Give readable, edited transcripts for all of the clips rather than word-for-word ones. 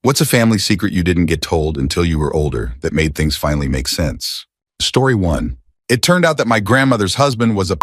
What's a family secret you didn't get told until you were older that made things finally make sense? Story 1. It turned out that my grandmother's husband was a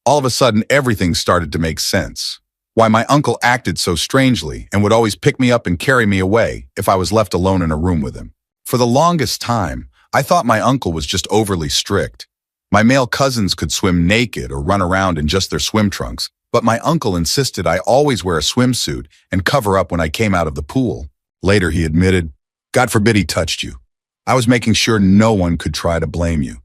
All of a sudden, everything started to make sense. Why my uncle acted so strangely and would always pick me up and carry me away if I was left alone in a room with him. For the longest time, I thought my uncle was just overly strict. My male cousins could swim naked or run around in just their swim trunks, but my uncle insisted I always wear a swimsuit and cover up when I came out of the pool. Later, he admitted, God forbid he touched you. I was making sure no one could try to blame you.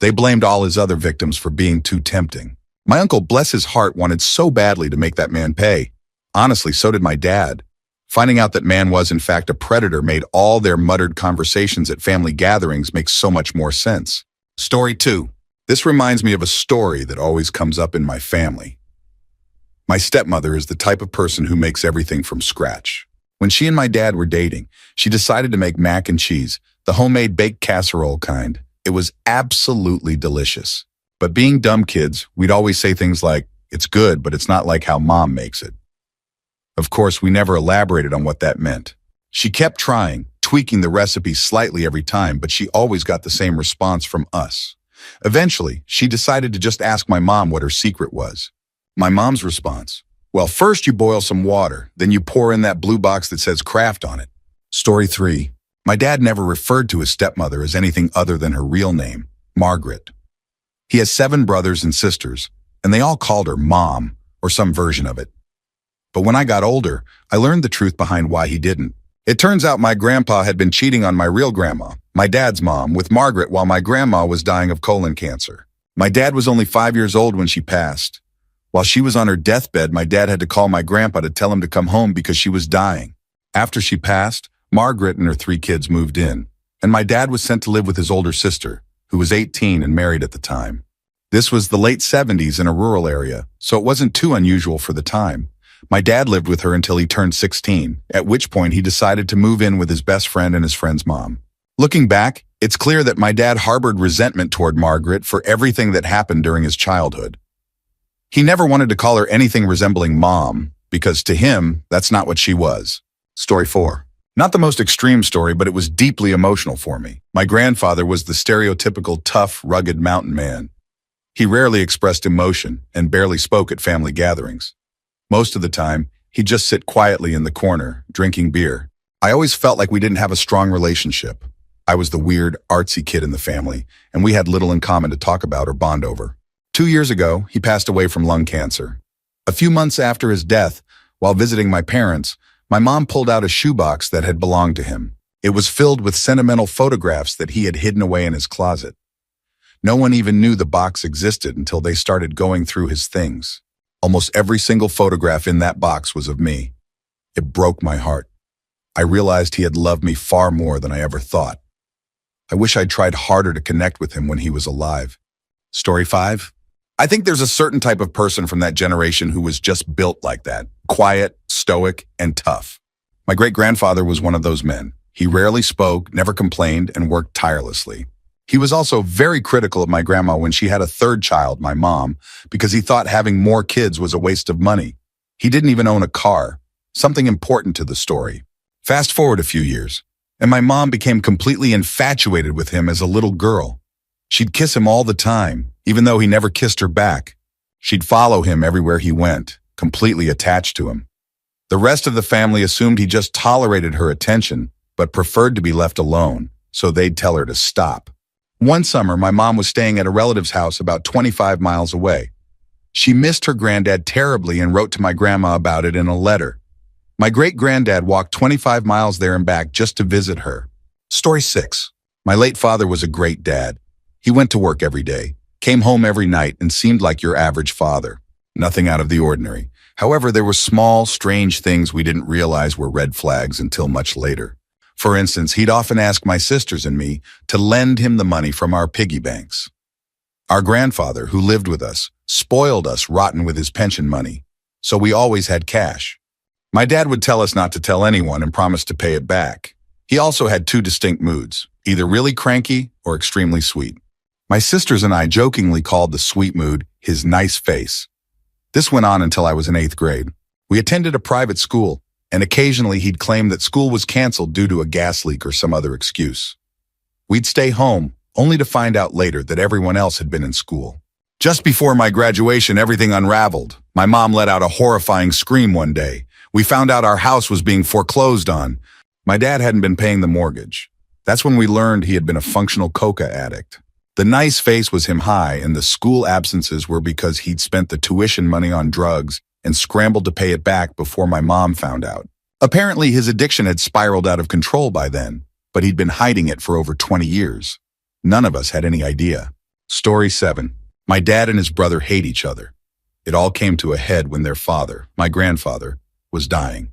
They blamed all his other victims for being too tempting. My uncle, bless his heart, wanted so badly to make that man pay. Honestly, so did my dad. Finding out that man was in fact a predator made all their muttered conversations at family gatherings make so much more sense. Story 2. This reminds me of a story that always comes up in my family. My stepmother is the type of person who makes everything from scratch. When she and my dad were dating, she decided to make mac and cheese, the homemade baked casserole kind. It was absolutely delicious. But being dumb kids, we'd always say things like, it's good, but it's not like how mom makes it. Of course, we never elaborated on what that meant. She kept trying, tweaking the recipe slightly every time, but she always got the same response from us. Eventually, she decided to just ask my mom what her secret was. My mom's response, well, first you boil some water, then you pour in that blue box that says craft on it. Story 3. My dad never referred to his stepmother as anything other than her real name, Margaret. He has 7 brothers and sisters, and they all called her Mom, or some version of it. But when I got older, I learned the truth behind why he didn't. It turns out my grandpa had been cheating on my real grandma, my dad's mom, with Margaret while my grandma was dying of colon cancer. My dad was only 5 years old when she passed. While she was on her deathbed, my dad had to call my grandpa to tell him to come home because she was dying. After she passed, Margaret and her 3 kids moved in, and my dad was sent to live with his older sister, who was 18 and married at the time. This was the late 70s in a rural area, so it wasn't too unusual for the time. My dad lived with her until he turned 16, at which point he decided to move in with his best friend and his friend's mom. Looking back, it's clear that my dad harbored resentment toward Margaret for everything that happened during his childhood. He never wanted to call her anything resembling Mom, because to him, that's not what she was. Story 4. Not the most extreme story, but it was deeply emotional for me. My grandfather was the stereotypical tough, rugged mountain man. He rarely expressed emotion and barely spoke at family gatherings. Most of the time, he'd just sit quietly in the corner, drinking beer. I always felt like we didn't have a strong relationship. I was the weird, artsy kid in the family, and we had little in common to talk about or bond over. 2 years ago, he passed away from lung cancer. A few months after his death, while visiting my parents, my mom pulled out a shoebox that had belonged to him. It was filled with sentimental photographs that he had hidden away in his closet. No one even knew the box existed until they started going through his things. Almost every single photograph in that box was of me. It broke my heart. I realized he had loved me far more than I ever thought. I wish I'd tried harder to connect with him when he was alive. Story 5. I think there's a certain type of person from that generation who was just built like that. Quiet, stoic, and tough. My great-grandfather was one of those men. He rarely spoke, never complained, and worked tirelessly. He was also very critical of my grandma when she had a 3rd child, my mom, because he thought having more kids was a waste of money. He didn't even own a car, something important to the story. Fast forward a few years, and my mom became completely infatuated with him as a little girl. She'd kiss him all the time, even though he never kissed her back. She'd follow him everywhere he went, completely attached to him. The rest of the family assumed he just tolerated her attention, but preferred to be left alone, so they'd tell her to stop. One summer, my mom was staying at a relative's house about 25 miles away. She missed her granddad terribly and wrote to my grandma about it in a letter. My great-granddad walked 25 miles there and back just to visit her. Story 6. My late father was a great dad. He went to work every day, came home every night, and seemed like your average father. Nothing out of the ordinary. However, there were small, strange things we didn't realize were red flags until much later. For instance, he'd often ask my sisters and me to lend him the money from our piggy banks. Our grandfather, who lived with us, spoiled us rotten with his pension money, so we always had cash. My dad would tell us not to tell anyone and promise to pay it back. He also had 2 distinct moods, either really cranky or extremely sweet. My sisters and I jokingly called the sweet mood his nice face. This went on until I was in 8th grade. We attended a private school, and occasionally he'd claim that school was canceled due to a gas leak or some other excuse. We'd stay home, only to find out later that everyone else had been in school. Just before my graduation, everything unraveled. My mom let out a horrifying scream one day. We found out our house was being foreclosed on. My dad hadn't been paying the mortgage. That's when we learned he had been a functional coca addict. The nice face was him high, and the school absences were because he'd spent the tuition money on drugs and scrambled to pay it back before my mom found out. Apparently, his addiction had spiraled out of control by then, but he'd been hiding it for over 20 years. None of us had any idea. Story 7. My dad and his brother hate each other. It all came to a head when their father, my grandfather, was dying.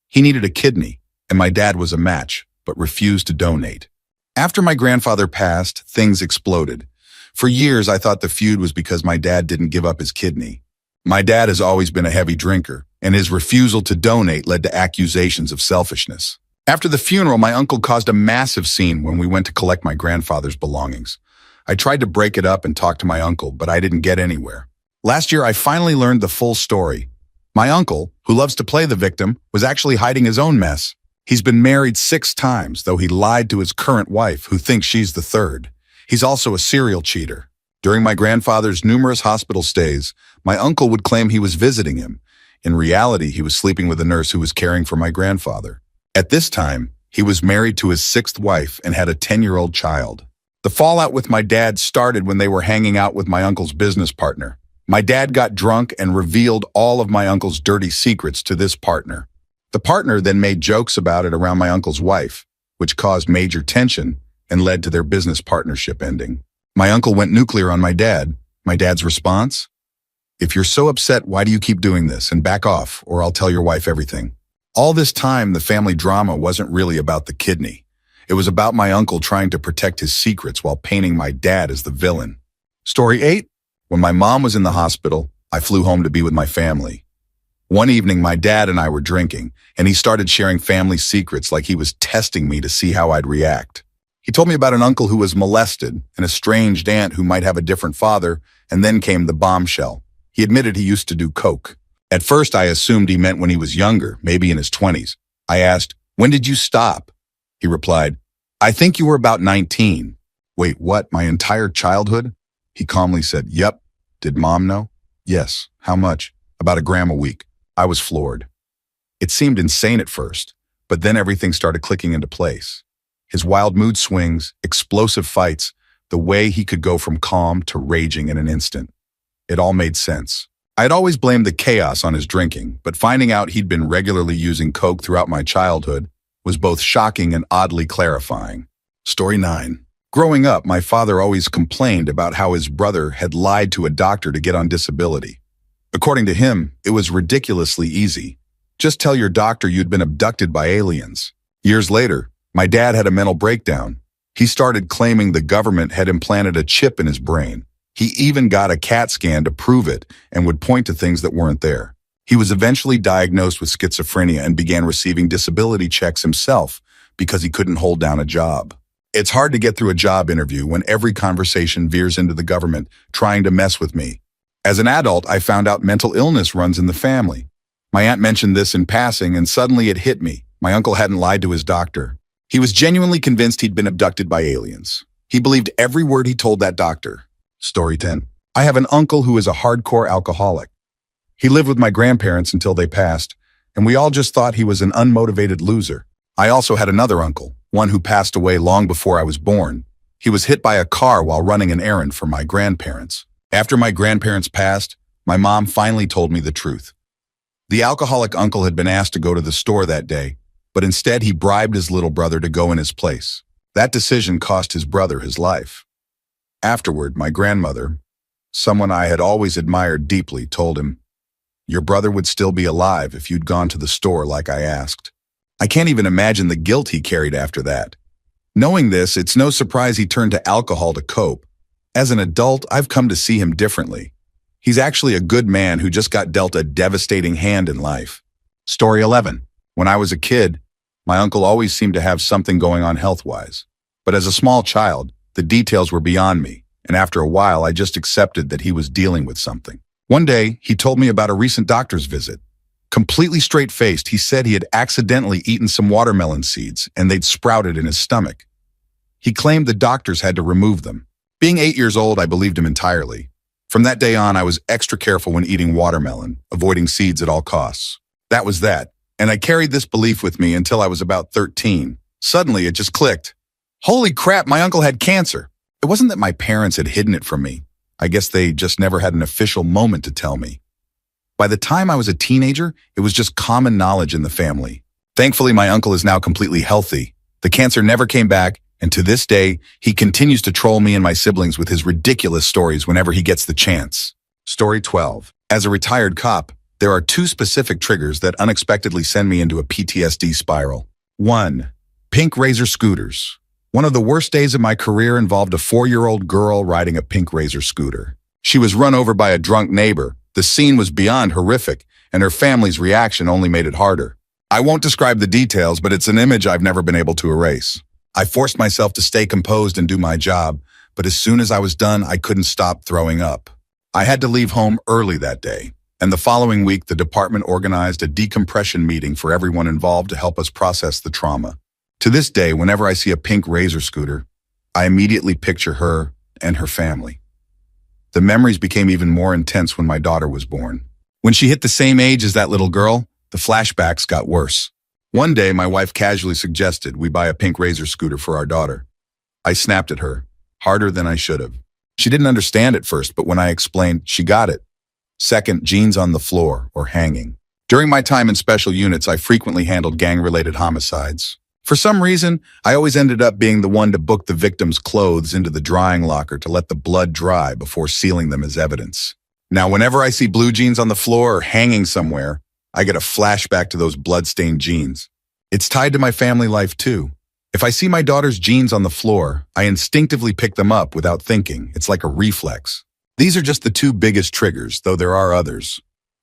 He needed a kidney, and my dad was a match, but refused to donate. After my grandfather passed, things exploded. For years, I thought the feud was because my dad didn't give up his kidney. My dad has always been a heavy drinker, and his refusal to donate led to accusations of selfishness. After the funeral, my uncle caused a massive scene when we went to collect my grandfather's belongings. I tried to break it up and talk to my uncle, but I didn't get anywhere. Last year, I finally learned the full story. My uncle, who loves to play the victim, was actually hiding his own mess. He's been married 6 times, though he lied to his current wife, who thinks she's the 3rd. He's also a serial cheater. During my grandfather's numerous hospital stays, my uncle would claim he was visiting him. In reality, he was sleeping with a nurse who was caring for my grandfather. At this time, he was married to his 6th wife and had a 10-year-old child. The fallout with my dad started when they were hanging out with my uncle's business partner. My dad got drunk and revealed all of my uncle's dirty secrets to this partner. The partner then made jokes about it around my uncle's wife, which caused major tension and led to their business partnership ending. My uncle went nuclear on my dad. My dad's response? If you're so upset, why do you keep doing this? And back off, or I'll tell your wife everything. All this time, the family drama wasn't really about the kidney. It was about my uncle trying to protect his secrets while painting my dad as the villain. Story 8. When my mom was in the hospital, I flew home to be with my family. One evening, my dad and I were drinking, and he started sharing family secrets like he was testing me to see how I'd react. He told me about an uncle who was molested, an estranged aunt who might have a different father, and then came the bombshell. He admitted he used to do coke. At first, I assumed he meant when he was younger, maybe in his 20s. I asked, "When did you stop?" He replied, "I think you were about 19. Wait, what, my entire childhood? He calmly said, "Yep." Did mom know? Yes. How much? About 1 gram a week. I was floored. It seemed insane at first, but then everything started clicking into place. His wild mood swings, explosive fights, the way he could go from calm to raging in an instant. It all made sense. I had always blamed the chaos on his drinking, but finding out he'd been regularly using coke throughout my childhood was both shocking and oddly clarifying. Story 9. Growing up, my father always complained about how his brother had lied to a doctor to get on disability. According to him, it was ridiculously easy. Just tell your doctor you'd been abducted by aliens. Years later, my dad had a mental breakdown. He started claiming the government had implanted a chip in his brain. He even got a CAT scan to prove it and would point to things that weren't there. He was eventually diagnosed with schizophrenia and began receiving disability checks himself because he couldn't hold down a job. It's hard to get through a job interview when every conversation veers into the government trying to mess with me. As an adult, I found out mental illness runs in the family. My aunt mentioned this in passing, and suddenly it hit me. My uncle hadn't lied to his doctor. He was genuinely convinced he'd been abducted by aliens. He believed every word he told that doctor. Story 10. I have an uncle who is a hardcore alcoholic. He lived with my grandparents until they passed, and we all just thought he was an unmotivated loser. I also had another uncle, one who passed away long before I was born. He was hit by a car while running an errand for my grandparents. After my grandparents passed, my mom finally told me the truth. The alcoholic uncle had been asked to go to the store that day, but instead he bribed his little brother to go in his place. That decision cost his brother his life. Afterward, my grandmother, someone I had always admired deeply, told him, "Your brother would still be alive if you'd gone to the store like I asked." I can't even imagine the guilt he carried after that. Knowing this, it's no surprise he turned to alcohol to cope. As an adult, I've come to see him differently. He's actually a good man who just got dealt a devastating hand in life. Story 11. When I was a kid, my uncle always seemed to have something going on health-wise. But as a small child, the details were beyond me, and after a while, I just accepted that he was dealing with something. One day, he told me about a recent doctor's visit. Completely straight-faced, he said he had accidentally eaten some watermelon seeds and they'd sprouted in his stomach. He claimed the doctors had to remove them. Being 8 years old, I believed him entirely. From that day on, I was extra careful when eating watermelon, avoiding seeds at all costs. That was that, and I carried this belief with me until I was about 13. Suddenly, it just clicked. Holy crap, my uncle had cancer. It wasn't that my parents had hidden it from me. I guess they just never had an official moment to tell me. By the time I was a teenager, it was just common knowledge in the family. Thankfully, my uncle is now completely healthy. The cancer never came back, and to this day, he continues to troll me and my siblings with his ridiculous stories whenever he gets the chance. Story 12. As a retired cop, there are two specific triggers that unexpectedly send me into a PTSD spiral. 1. Pink Razor scooters. One of the worst days of my career involved a 4-year-old girl riding a pink Razor scooter. She was run over by a drunk neighbor. The scene was beyond horrific, and her family's reaction only made it harder. I won't describe the details, but it's an image I've never been able to erase. I forced myself to stay composed and do my job, but as soon as I was done, I couldn't stop throwing up. I had to leave home early that day, and the following week, the department organized a decompression meeting for everyone involved to help us process the trauma. To this day, whenever I see a pink Razor scooter, I immediately picture her and her family. The memories became even more intense when my daughter was born. When she hit the same age as that little girl, the flashbacks got worse. One day, my wife casually suggested we buy a pink Razor scooter for our daughter. I snapped at her, harder than I should have. She didn't understand at first, but when I explained, she got it. Second, jeans on the floor or hanging. During my time in special units, I frequently handled gang-related homicides. For some reason, I always ended up being the one to book the victim's clothes into the drying locker to let the blood dry before sealing them as evidence. Now, whenever I see blue jeans on the floor or hanging somewhere, I get a flashback to those blood-stained jeans. It's tied to my family life, too. If I see my daughter's jeans on the floor, I instinctively pick them up without thinking. It's like a reflex. These are just the two biggest triggers, though there are others.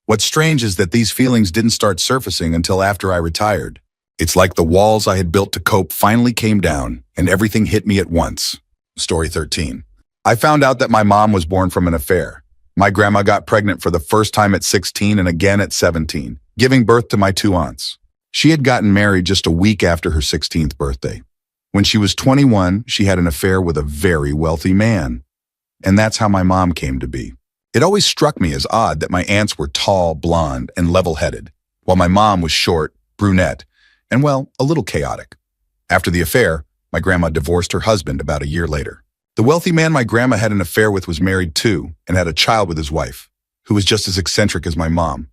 What's strange is that these feelings didn't start surfacing until after I retired. It's like the walls I had built to cope finally came down, and everything hit me at once. Story 13. I found out that my mom was born from an affair. My grandma got pregnant for the first time at 16 and again at 17, giving birth to my two aunts. She had gotten married just a week after her 16th birthday. When she was 21, she had an affair with a very wealthy man. And that's how my mom came to be. It always struck me as odd that my aunts were tall, blonde, and level-headed, while my mom was short, brunette, and, well, a little chaotic. After the affair, my grandma divorced her husband about a year later. The wealthy man my grandma had an affair with was married too and had a child with his wife, who was just as eccentric as my mom.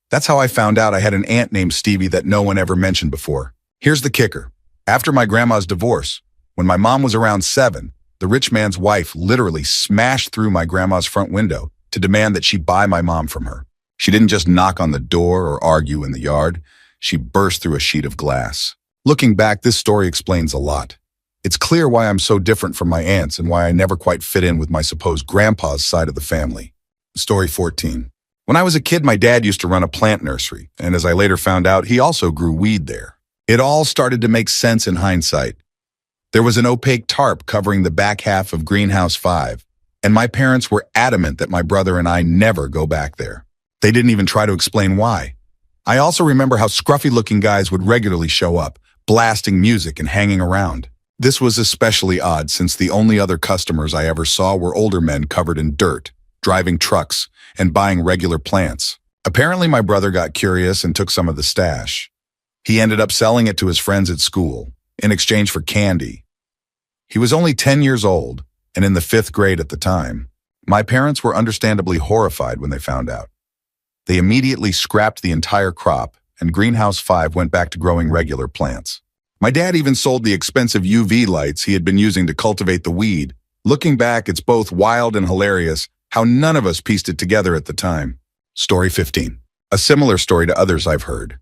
That's how I found out I had an aunt named Stevie that no one ever mentioned before. Here's the kicker. After my grandma's divorce, when my mom was around 7, the rich man's wife literally smashed through my grandma's front window to demand that she buy my mom from her. She didn't just knock on the door or argue in the yard. She burst through a sheet of glass. Looking back, this story explains a lot. It's clear why I'm so different from my aunts and why I never quite fit in with my supposed grandpa's side of the family. Story 14. When I was a kid, my dad used to run a plant nursery, and as I later found out, he also grew weed there. It all started to make sense in hindsight. There was an opaque tarp covering the back half of Greenhouse 5, and my parents were adamant that my brother and I never go back there. They didn't even try to explain why. I also remember how scruffy-looking guys would regularly show up, blasting music and hanging around. This was especially odd since the only other customers I ever saw were older men covered in dirt, driving trucks, and buying regular plants. Apparently, my brother got curious and took some of the stash. He ended up selling it to his friends at school, in exchange for candy. He was only 10 years old, and in the 5th grade at the time. My parents were understandably horrified when they found out. They immediately scrapped the entire crop, and Greenhouse 5 went back to growing regular plants. My dad even sold the expensive UV lights he had been using to cultivate the weed. Looking back, it's both wild and hilarious how none of us pieced it together at the time. Story 15. A similar story to others I've heard.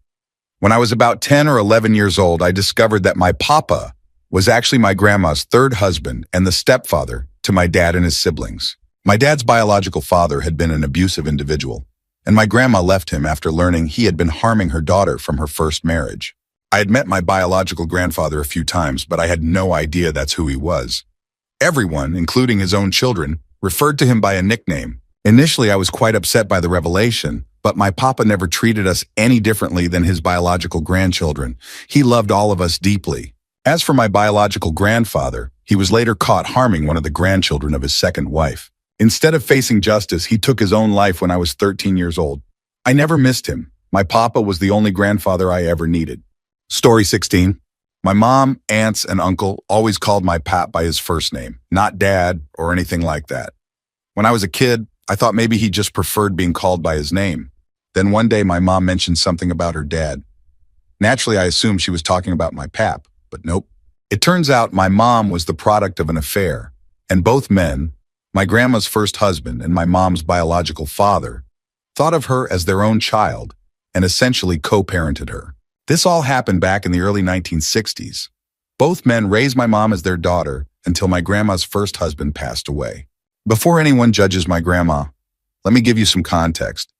When I was about 10 or 11 years old, I discovered that my papa was actually my grandma's 3rd husband and the stepfather to my dad and his siblings. My dad's biological father had been an abusive individual, and my grandma left him after learning he had been harming her daughter from her first marriage. I had met my biological grandfather a few times, but I had no idea that's who he was. Everyone, including his own children, referred to him by a nickname. Initially, I was quite upset by the revelation, But my papa never treated us any differently than his biological grandchildren. He loved all of us deeply. As for my biological grandfather, he was later caught harming one of the grandchildren of his second wife. Instead of facing justice, he took his own life when I was 13 years old. I never missed him. My papa was the only grandfather I ever needed. Story 16. My mom, aunts, and uncle always called my pap by his first name, not dad or anything like that. When I was a kid, I thought maybe he just preferred being called by his name. Then one day my mom mentioned something about her dad. Naturally, I assumed she was talking about my pap, but nope. It turns out my mom was the product of an affair, and both men, my grandma's first husband and my mom's biological father, thought of her as their own child and essentially co-parented her. This all happened back in the early 1960s. Both men raised my mom as their daughter until my grandma's first husband passed away. Before anyone judges my grandma, let me give you some context.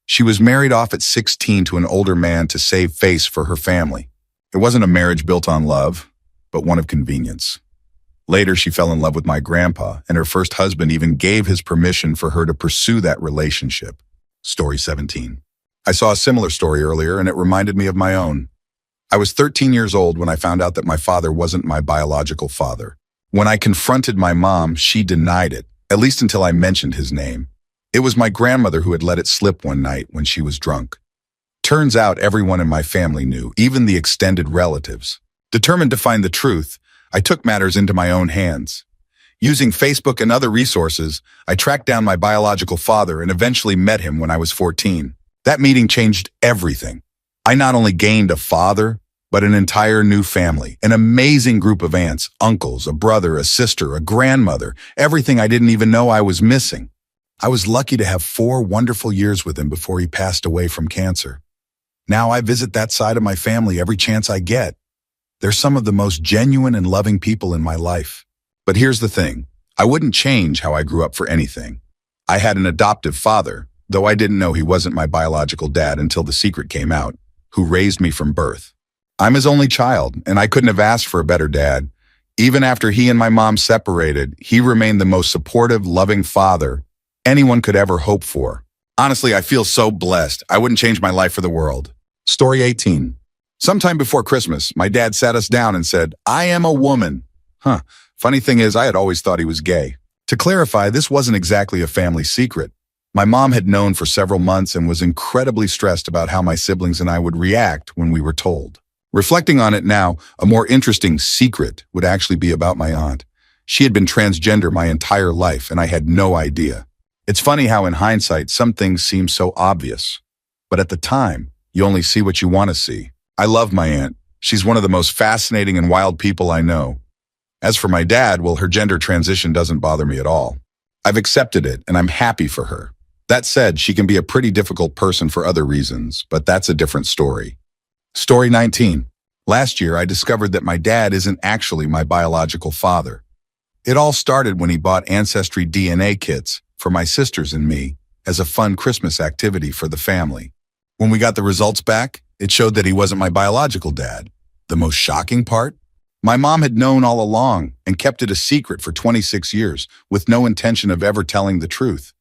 She was married off at 16 to an older man to save face for her family. It wasn't a marriage built on love, but one of convenience. Later, she fell in love with my grandpa, and her first husband even gave his permission for her to pursue that relationship. Story 17. I saw a similar story earlier, and it reminded me of my own. I was 13 years old when I found out that my father wasn't my biological father. When I confronted my mom, she denied it, at least until I mentioned his name. It was my grandmother who had let it slip one night when she was drunk. Turns out everyone in my family knew, even the extended relatives. Determined to find the truth, I took matters into my own hands. Using Facebook and other resources, I tracked down my biological father and eventually met him when I was 14. That meeting changed everything. I not only gained a father, but an entire new family, an amazing group of aunts, uncles, a brother, a sister, a grandmother, everything I didn't even know I was missing. I was lucky to have 4 wonderful years with him before he passed away from cancer. Now I visit that side of my family every chance I get. They're some of the most genuine and loving people in my life. But here's the thing, I wouldn't change how I grew up for anything. I had an adoptive father, though I didn't know he wasn't my biological dad until the secret came out, who raised me from birth. I'm his only child, and I couldn't have asked for a better dad. Even after he and my mom separated, he remained the most supportive, loving father anyone could ever hope for. Honestly, I feel so blessed. I wouldn't change my life for the world. Story 18. Sometime before Christmas, my dad sat us down and said, "I am a woman." Funny thing is, I had always thought he was gay. To clarify, this wasn't exactly a family secret. My mom had known for several months and was incredibly stressed about how my siblings and I would react when we were told. Reflecting on it now, a more interesting secret would actually be about my aunt. She had been transgender my entire life, and I had no idea. It's funny how in hindsight, some things seem so obvious. But at the time, you only see what you want to see. I love my aunt. She's one of the most fascinating and wild people I know. As for my dad, well, her gender transition doesn't bother me at all. I've accepted it, and I'm happy for her. That said, she can be a pretty difficult person for other reasons, but that's a different story. Story 19. Last year, I discovered that my dad isn't actually my biological father. It all started when he bought Ancestry DNA kits for my sisters and me as a fun Christmas activity for the family. When we got the results back, it showed that he wasn't my biological dad. The most shocking part? My mom had known all along and kept it a secret for 26 years with no intention of ever telling the truth.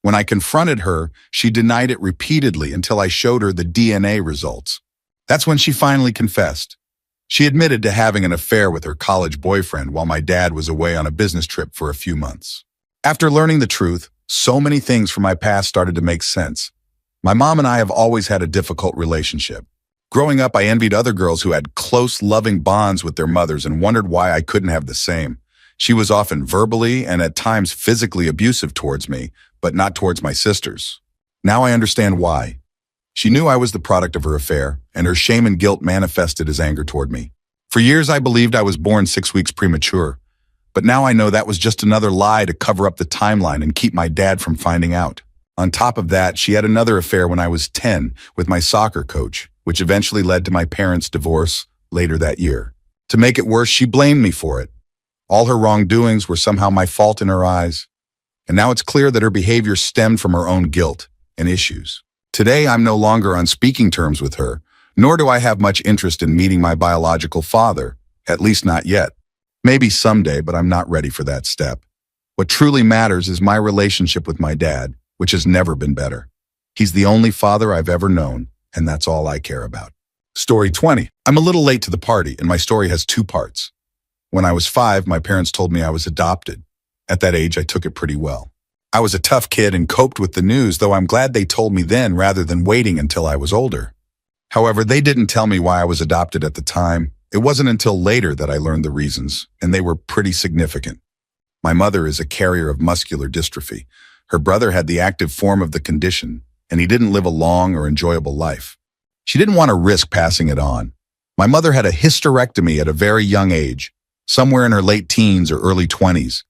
When I confronted her, she denied it repeatedly until I showed her the DNA results. That's when she finally confessed. She admitted to having an affair with her college boyfriend while my dad was away on a business trip for a few months. After learning the truth, so many things from my past started to make sense. My mom and I have always had a difficult relationship. Growing up, I envied other girls who had close, loving bonds with their mothers and wondered why I couldn't have the same. She was often verbally and at times physically abusive towards me, but not towards my sisters. Now I understand why. She knew I was the product of her affair, and her shame and guilt manifested as anger toward me. For years, I believed I was born 6 weeks premature, but now I know that was just another lie to cover up the timeline and keep my dad from finding out. On top of that, she had another affair when I was 10 with my soccer coach, which eventually led to my parents' divorce later that year. To make it worse, she blamed me for it. All her wrongdoings were somehow my fault in her eyes. And now it's clear that her behavior stemmed from her own guilt and issues. Today, I'm no longer on speaking terms with her, nor do I have much interest in meeting my biological father, at least not yet. Maybe someday, but I'm not ready for that step. What truly matters is my relationship with my dad, which has never been better. He's the only father I've ever known, and that's all I care about. Story 20. I'm a little late to the party, and my story has two parts. When I was 5, my parents told me I was adopted. At that age, I took it pretty well. I was a tough kid and coped with the news, though I'm glad they told me then rather than waiting until I was older. However, they didn't tell me why I was adopted at the time. It wasn't until later that I learned the reasons, and they were pretty significant. My mother is a carrier of muscular dystrophy. Her brother had the active form of the condition, and he didn't live a long or enjoyable life. She didn't want to risk passing it on. My mother had a hysterectomy at a very young age, somewhere in her late teens or early 20s.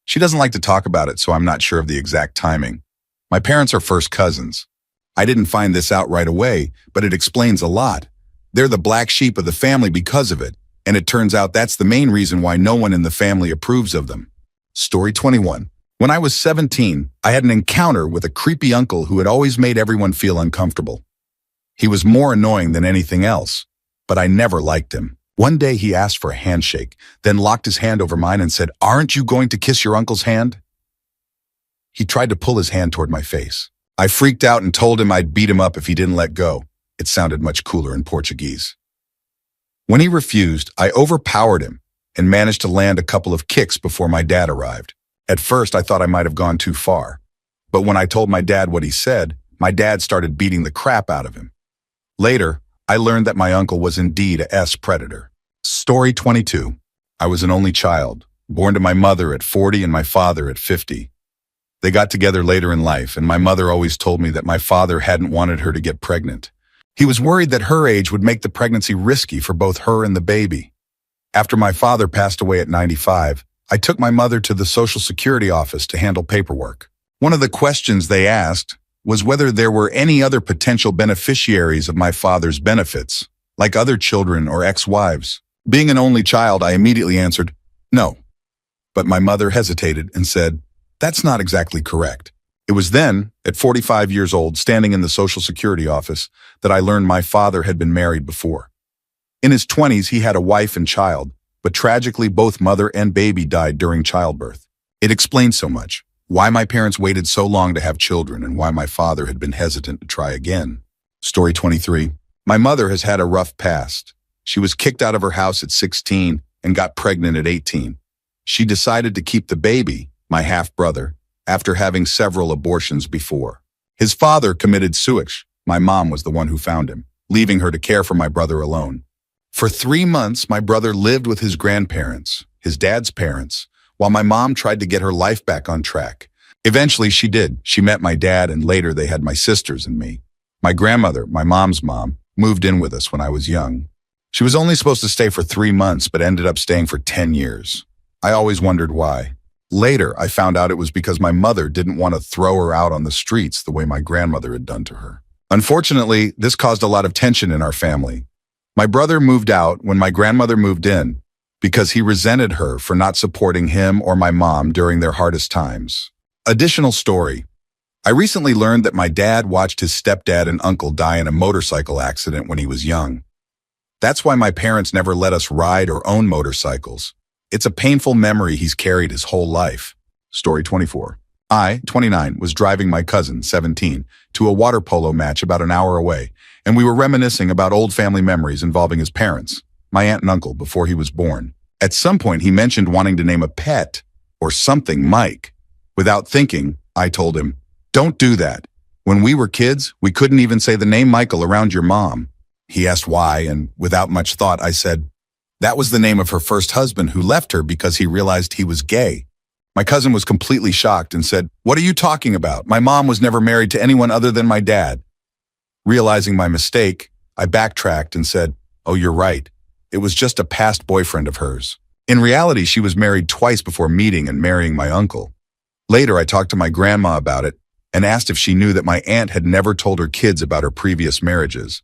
She doesn't like to talk about it, so I'm not sure of the exact timing. My parents are first cousins. I didn't find this out right away, but it explains a lot. They're the black sheep of the family because of it, and it turns out that's the main reason why no one in the family approves of them. Story 21. When I was 17, I had an encounter with a creepy uncle who had always made everyone feel uncomfortable. He was more annoying than anything else, but I never liked him. One day he asked for a handshake, then locked his hand over mine and said, "Aren't you going to kiss your uncle's hand?" He tried to pull his hand toward my face. I freaked out and told him I'd beat him up if he didn't let go. It sounded much cooler in Portuguese. When he refused, I overpowered him and managed to land a couple of kicks before my dad arrived. At first, I thought I might have gone too far. But when I told my dad what he said, my dad started beating the crap out of him. Later, I learned that my uncle was indeed a S-predator. Story 22. I was an only child, born to my mother at 40 and my father at 50. They got together later in life, and my mother always told me that my father hadn't wanted her to get pregnant. He was worried that her age would make the pregnancy risky for both her and the baby. After my father passed away at 95, I took my mother to the Social Security office to handle paperwork. One of the questions they asked was whether there were any other potential beneficiaries of my father's benefits, like other children or ex-wives. Being an only child, I immediately answered, no. But my mother hesitated and said, that's not exactly correct. It was then, at 45 years old, standing in the Social Security office, that I learned my father had been married before. In his 20s, he had a wife and child, but tragically both mother and baby died during childbirth. It explained so much. Why my parents waited so long to have children and why my father had been hesitant to try again. Story 23. My mother has had a rough past. She was kicked out of her house at 16 and got pregnant at 18. She decided to keep the baby, my half-brother, after having several abortions before. His father committed suicide. My mom was the one who found him, leaving her to care for my brother alone. For 3 months, my brother lived with his grandparents, his dad's parents, while my mom tried to get her life back on track. Eventually, she did. She met my dad, and later they had my sisters and me. My grandmother, my mom's mom, moved in with us when I was young. She was only supposed to stay for 3 months, but ended up staying for 10 years. I always wondered why. Later, I found out it was because my mother didn't want to throw her out on the streets the way my grandmother had done to her. Unfortunately, this caused a lot of tension in our family. My brother moved out when my grandmother moved in because he resented her for not supporting him or my mom during their hardest times. Additional story. I recently learned that my dad watched his stepdad and uncle die in a motorcycle accident when he was young. That's why my parents never let us ride or own motorcycles. It's a painful memory he's carried his whole life. Story 24. I, 29, was driving my cousin, 17, to a water polo match about an hour away, and we were reminiscing about old family memories involving his parents, my aunt and uncle, before he was born. At some point, he mentioned wanting to name a pet or something Mike. Without thinking, I told him, don't do that. When we were kids, we couldn't even say the name Michael around your mom. He asked why, and without much thought, I said, that was the name of her first husband who left her because he realized he was gay. My cousin was completely shocked and said, what are you talking about? My mom was never married to anyone other than my dad. Realizing my mistake, I backtracked and said, oh, you're right. It was just a past boyfriend of hers. In reality, she was married twice before meeting and marrying my uncle. Later, I talked to my grandma about it and asked if she knew that my aunt had never told her kids about her previous marriages.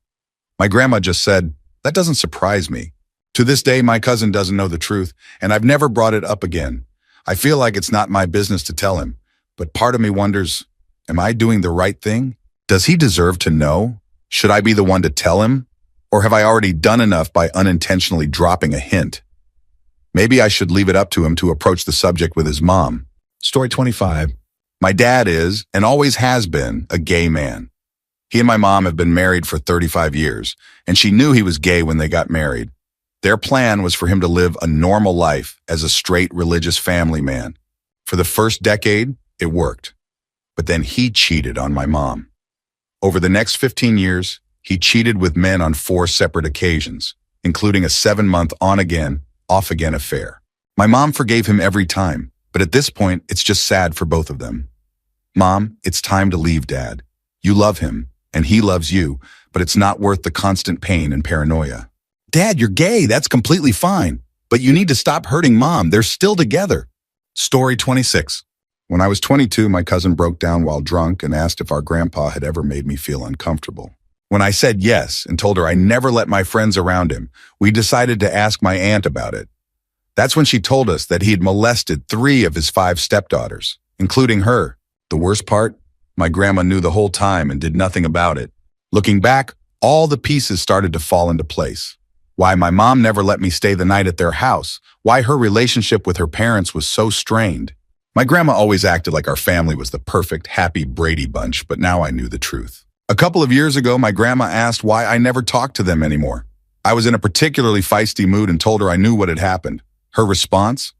My grandma just said, that doesn't surprise me. To this day, my cousin doesn't know the truth, and I've never brought it up again. I feel like it's not my business to tell him, but part of me wonders, am I doing the right thing? Does he deserve to know? Should I be the one to tell him? Or have I already done enough by unintentionally dropping a hint? Maybe I should leave it up to him to approach the subject with his mom. Story 25. My dad is, and always has been, a gay man. He and my mom have been married for 35 years, and she knew he was gay when they got married. Their plan was for him to live a normal life as a straight religious family man. For the first decade, it worked. But then he cheated on my mom. Over the next 15 years, he cheated with men on 4 separate occasions, including a 7-month on-again, off-again affair. My mom forgave him every time, but at this point, it's just sad for both of them. Mom, it's time to leave Dad. You love him, and he loves you, but it's not worth the constant pain and paranoia. Dad, you're gay. That's completely fine. But you need to stop hurting Mom. They're still together. Story 26. When I was 22, my cousin broke down while drunk and asked if our grandpa had ever made me feel uncomfortable. When I said yes and told her I never let my friends around him, we decided to ask my aunt about it. That's when she told us that he had molested 3 of his 5 stepdaughters, including her. The worst part? My grandma knew the whole time and did nothing about it. Looking back, all the pieces started to fall into place. Why my mom never let me stay the night at their house, why her relationship with her parents was so strained. My grandma always acted like our family was the perfect, happy Brady Bunch, but now I knew the truth. A couple of years ago, my grandma asked why I never talked to them anymore. I was in a particularly feisty mood and told her I knew what had happened. Her response?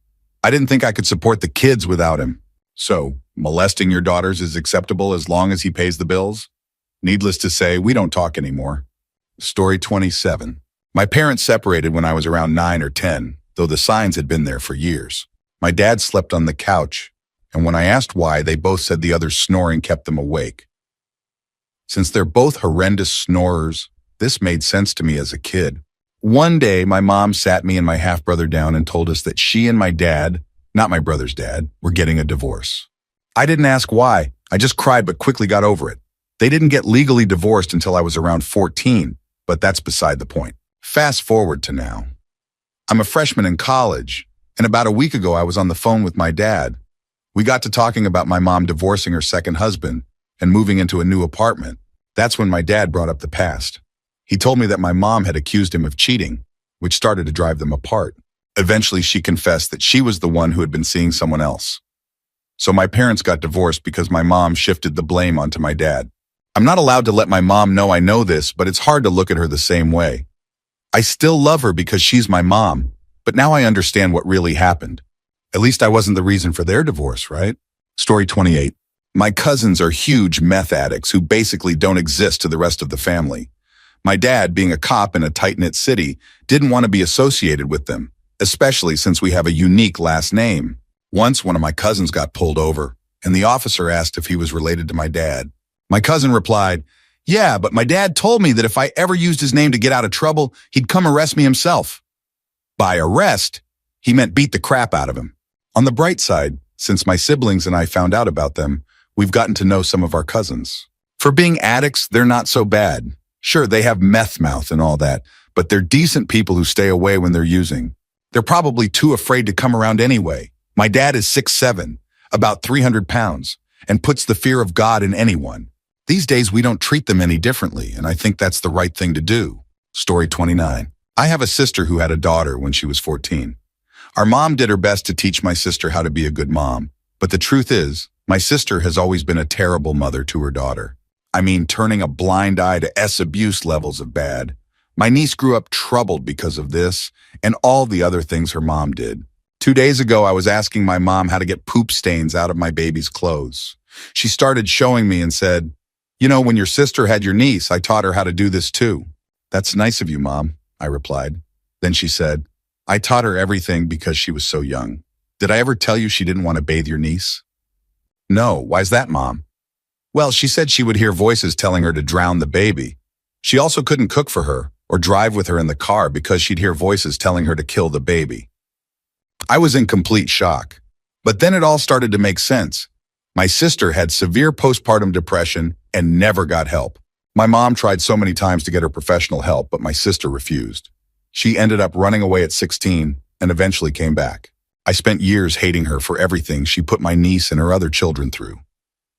I didn't think I could support the kids without him. So, molesting your daughters is acceptable as long as he pays the bills? Needless to say, we don't talk anymore. Story 27. My parents separated when I was around 9 or 10, though the signs had been there for years. My dad slept on the couch, and when I asked why, they both said the other's snoring kept them awake. Since they're both horrendous snorers, this made sense to me as a kid. One day, my mom sat me and my half-brother down and told us that she and my dad, not my brother's dad, were getting a divorce. I didn't ask why. I just cried but quickly got over it. They didn't get legally divorced until I was around 14, but that's beside the point. Fast forward to now. I'm a freshman in college, and about a week ago I was on the phone with my dad. We got to talking about my mom divorcing her second husband and moving into a new apartment. That's when my dad brought up the past. He told me that my mom had accused him of cheating, which started to drive them apart. Eventually, she confessed that she was the one who had been seeing someone else. So my parents got divorced because my mom shifted the blame onto my dad. I'm not allowed to let my mom know I know this, but it's hard to look at her the same way. I still love her because she's my mom, but now I understand what really happened. At least I wasn't the reason for their divorce, right? Story 28. My cousins are huge meth addicts who basically don't exist to the rest of the family. My dad, being a cop in a tight-knit city, didn't want to be associated with them, especially since we have a unique last name. Once, one of my cousins got pulled over, and the officer asked if he was related to my dad. My cousin replied, "Yeah, but my dad told me that if I ever used his name to get out of trouble, he'd come arrest me himself." By arrest, he meant beat the crap out of him. On the bright side, since my siblings and I found out about them, we've gotten to know some of our cousins. For being addicts, they're not so bad. Sure, they have meth mouth and all that, but they're decent people who stay away when they're using. They're probably too afraid to come around anyway. My dad is 6'7", about 300 pounds, and puts the fear of God in anyone. These days, we don't treat them any differently, and I think that's the right thing to do. Story 29. I have a sister who had a daughter when she was 14. Our mom did her best to teach my sister how to be a good mom, but the truth is, my sister has always been a terrible mother to her daughter. I mean, turning a blind eye to abuse levels of bad. My niece grew up troubled because of this and all the other things her mom did. 2 days ago, I was asking my mom how to get poop stains out of my baby's clothes. She started showing me and said, "You know, when your sister had your niece, I taught her how to do this too." "That's nice of you, Mom," I replied. Then she said, "I taught her everything because she was so young. Did I ever tell you she didn't want to bathe your niece?" "No, why's that, Mom?" "Well, she said she would hear voices telling her to drown the baby. She also couldn't cook for her or drive with her in the car because she'd hear voices telling her to kill the baby." I was in complete shock. But then it all started to make sense. My sister had severe postpartum depression and never got help. My mom tried so many times to get her professional help, but my sister refused. She ended up running away at 16 and eventually came back. I spent years hating her for everything she put my niece and her other children through.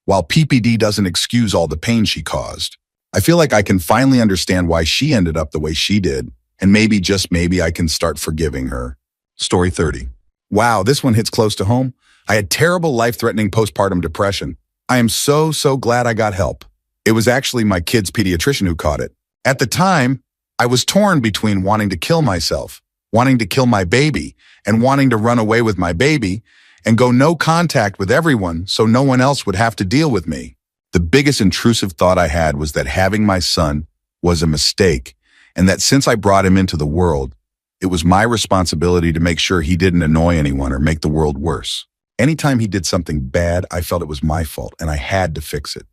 While PPD doesn't excuse all the pain she caused, I feel like I can finally understand why she ended up the way she did, and maybe, just maybe, I can start forgiving her. Story 30. Wow, this one hits close to home. I had terrible life-threatening postpartum depression. I am so glad I got help. It was actually my kid's pediatrician who caught it. At the time, I was torn between wanting to kill myself, wanting to kill my baby, and wanting to run away with my baby and go no contact with everyone so no one else would have to deal with me. The biggest intrusive thought I had was that having my son was a mistake, and that since I brought him into the world, it was my responsibility to make sure he didn't annoy anyone or make the world worse. Anytime he did something bad, I felt it was my fault, and I had to fix it.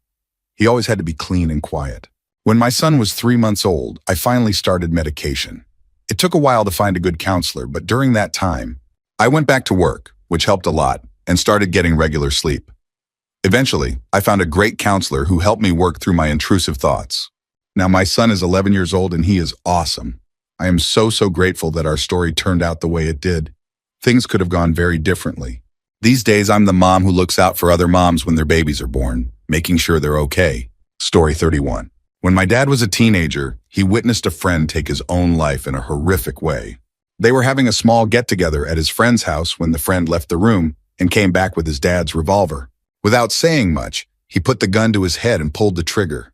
He always had to be clean and quiet. When my son was 3 months old, I finally started medication. It took a while to find a good counselor, but during that time, I went back to work, which helped a lot, and started getting regular sleep. Eventually, I found a great counselor who helped me work through my intrusive thoughts. Now, my son is 11 years old and he is awesome. I am so grateful that our story turned out the way it did. Things could have gone very differently. These days, I'm the mom who looks out for other moms when their babies are born, making sure they're okay. Story 31. When my dad was a teenager, he witnessed a friend take his own life in a horrific way. They were having a small get-together at his friend's house when the friend left the room and came back with his dad's revolver. Without saying much, he put the gun to his head and pulled the trigger.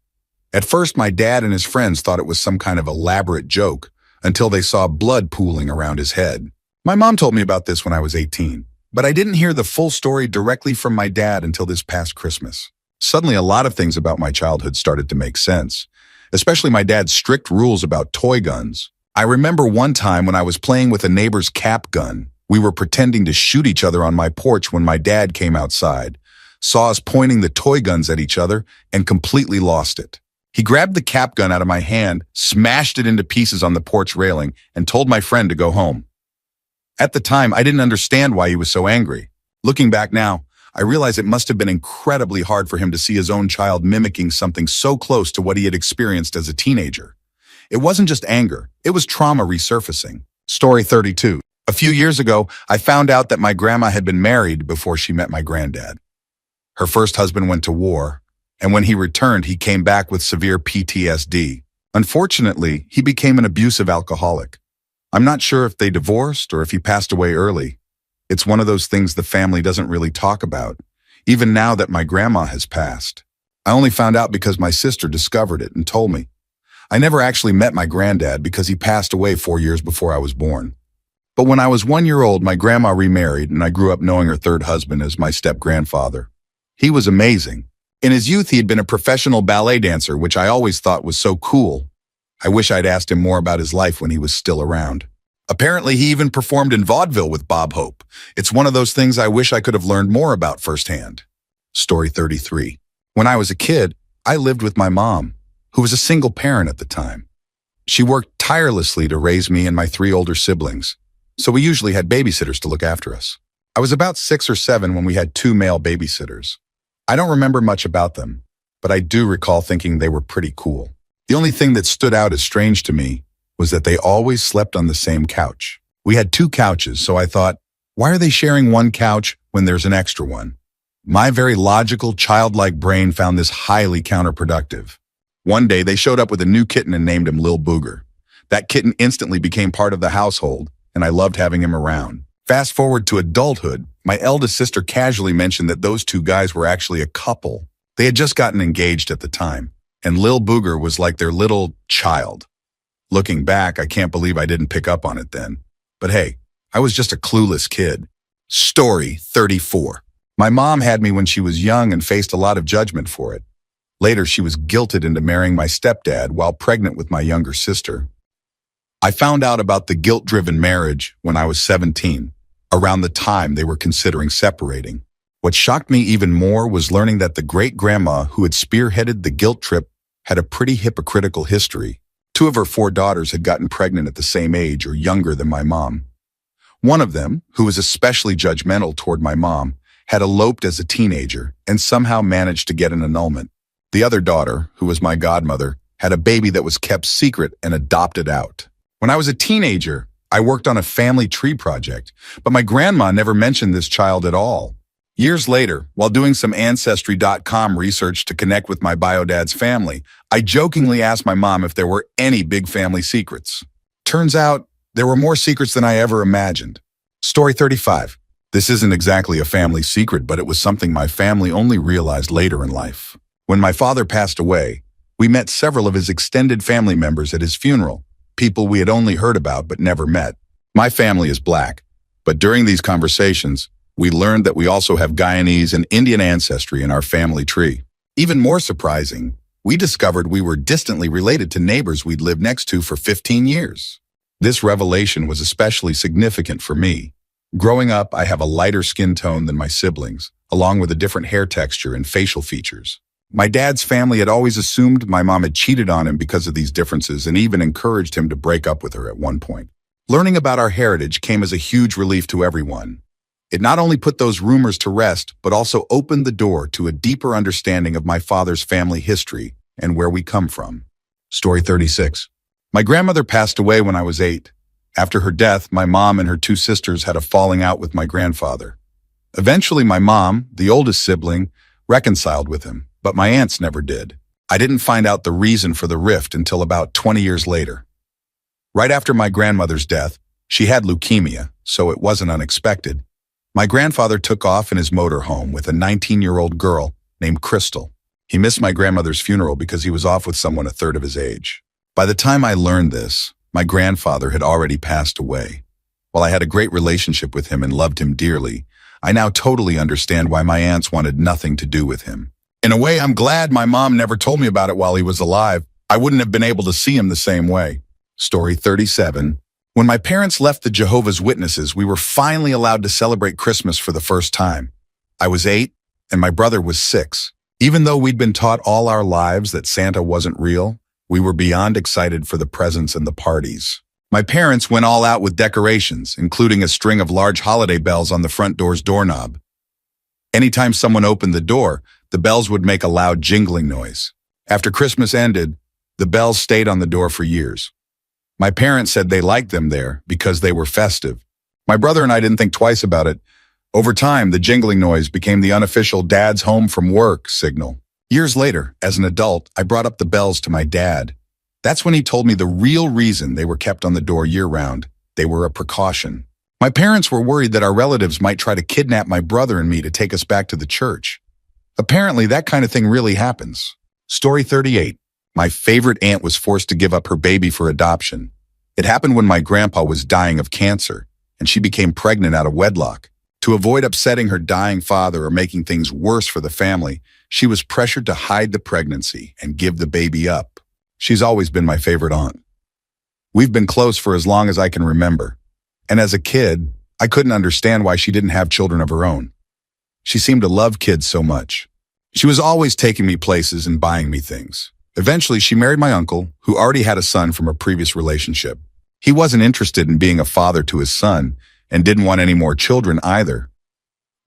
At first, my dad and his friends thought it was some kind of elaborate joke until they saw blood pooling around his head. My mom told me about this when I was 18, but I didn't hear the full story directly from my dad until this past Christmas. Suddenly, a lot of things about my childhood started to make sense, especially my dad's strict rules about toy guns. I remember one time when I was playing with a neighbor's cap gun. We were pretending to shoot each other on my porch when my dad came outside, saw us pointing the toy guns at each other, and completely lost it. He grabbed the cap gun out of my hand, smashed it into pieces on the porch railing, and told my friend to go home. At the time, I didn't understand why he was so angry. Looking back now, I realize it must have been incredibly hard for him to see his own child mimicking something so close to what he had experienced as a teenager. It wasn't just anger, it was trauma resurfacing. Story 32. A few years ago, I found out that my grandma had been married before she met my granddad. Her first husband went to war, and when he returned, he came back with severe PTSD. Unfortunately, he became an abusive alcoholic. I'm not sure if they divorced or if he passed away early. It's one of those things the family doesn't really talk about, even now that my grandma has passed. I only found out because my sister discovered it and told me. I never actually met my granddad because he passed away 4 years before I was born. But when I was 1 year old, my grandma remarried, and I grew up knowing her third husband as my step-grandfather. He was amazing. In his youth, he had been a professional ballet dancer, which I always thought was so cool. I wish I'd asked him more about his life when he was still around. Apparently, he even performed in vaudeville with Bob Hope. It's one of those things I wish I could have learned more about firsthand. Story 33. When I was a kid, I lived with my mom, who was a single parent at the time. She worked tirelessly to raise me and my 3 older siblings, so we usually had babysitters to look after us. I was about 6 or 7 when we had 2 male babysitters. I don't remember much about them, but I do recall thinking they were pretty cool. The only thing that stood out as strange to me was that they always slept on the same couch. We had 2 couches, so I thought, why are they sharing one couch when there's an extra one? My very logical, childlike brain found this highly counterproductive. One day, they showed up with a new kitten and named him Lil Booger. That kitten instantly became part of the household, and I loved having him around. Fast forward to adulthood, my eldest sister casually mentioned that those 2 guys were actually a couple. They had just gotten engaged at the time, and Lil Booger was like their little child. Looking back, I can't believe I didn't pick up on it then. But hey, I was just a clueless kid. Story 34. My mom had me when she was young and faced a lot of judgment for it. Later, she was guilted into marrying my stepdad while pregnant with my younger sister. I found out about the guilt-driven marriage when I was 17, around the time they were considering separating. What shocked me even more was learning that the great-grandma who had spearheaded the guilt trip had a pretty hypocritical history. 2 of her 4 daughters had gotten pregnant at the same age or younger than my mom. One of them, who was especially judgmental toward my mom, had eloped as a teenager and somehow managed to get an annulment. The other daughter, who was my godmother, had a baby that was kept secret and adopted out. When I was a teenager, I worked on a family tree project, but my grandma never mentioned this child at all. Years later, while doing some Ancestry.com research to connect with my bio-dad's family, I jokingly asked my mom if there were any big family secrets. Turns out, there were more secrets than I ever imagined. Story 35. This isn't exactly a family secret, but it was something my family only realized later in life. When my father passed away, we met several of his extended family members at his funeral, people we had only heard about but never met. My family is black, but during these conversations, we learned that we also have Guyanese and Indian ancestry in our family tree. Even more surprising, we discovered we were distantly related to neighbors we'd lived next to for 15 years. This revelation was especially significant for me. Growing up, I have a lighter skin tone than my siblings, along with a different hair texture and facial features. My dad's family had always assumed my mom had cheated on him because of these differences and even encouraged him to break up with her at one point. Learning about our heritage came as a huge relief to everyone. It not only put those rumors to rest, but also opened the door to a deeper understanding of my father's family history and where we come from. Story 36. My grandmother passed away when I was 8. After her death, my mom and her 2 sisters had a falling out with my grandfather. Eventually, my mom, the oldest sibling, reconciled with him, but my aunts never did. I didn't find out the reason for the rift until about 20 years later. Right after my grandmother's death, she had leukemia, so it wasn't unexpected. My grandfather took off in his motorhome with a 19-year-old girl named Crystal. He missed my grandmother's funeral because he was off with someone a third of his age. By the time I learned this, my grandfather had already passed away. While I had a great relationship with him and loved him dearly, I now totally understand why my aunts wanted nothing to do with him. In a way, I'm glad my mom never told me about it while he was alive. I wouldn't have been able to see him the same way. Story 37. When my parents left the Jehovah's Witnesses, we were finally allowed to celebrate Christmas for the first time. I was 8, and my brother was 6. Even though we'd been taught all our lives that Santa wasn't real, we were beyond excited for the presents and the parties. My parents went all out with decorations, including a string of large holiday bells on the front door's doorknob. Anytime someone opened the door, the bells would make a loud jingling noise. After Christmas ended, the bells stayed on the door for years. My parents said they liked them there because they were festive. My brother and I didn't think twice about it. Over time, the jingling noise became the unofficial "dad's home from work" signal. Years later, as an adult, I brought up the bells to my dad. That's when he told me the real reason they were kept on the door year-round. They were a precaution. My parents were worried that our relatives might try to kidnap my brother and me to take us back to the church. Apparently, that kind of thing really happens. Story 38. My favorite aunt was forced to give up her baby for adoption. It happened when my grandpa was dying of cancer, and she became pregnant out of wedlock. To avoid upsetting her dying father or making things worse for the family, she was pressured to hide the pregnancy and give the baby up. She's always been my favorite aunt. We've been close for as long as I can remember. And as a kid, I couldn't understand why she didn't have children of her own. She seemed to love kids so much. She was always taking me places and buying me things. Eventually, she married my uncle, who already had a son from a previous relationship. He wasn't interested in being a father to his son and didn't want any more children either.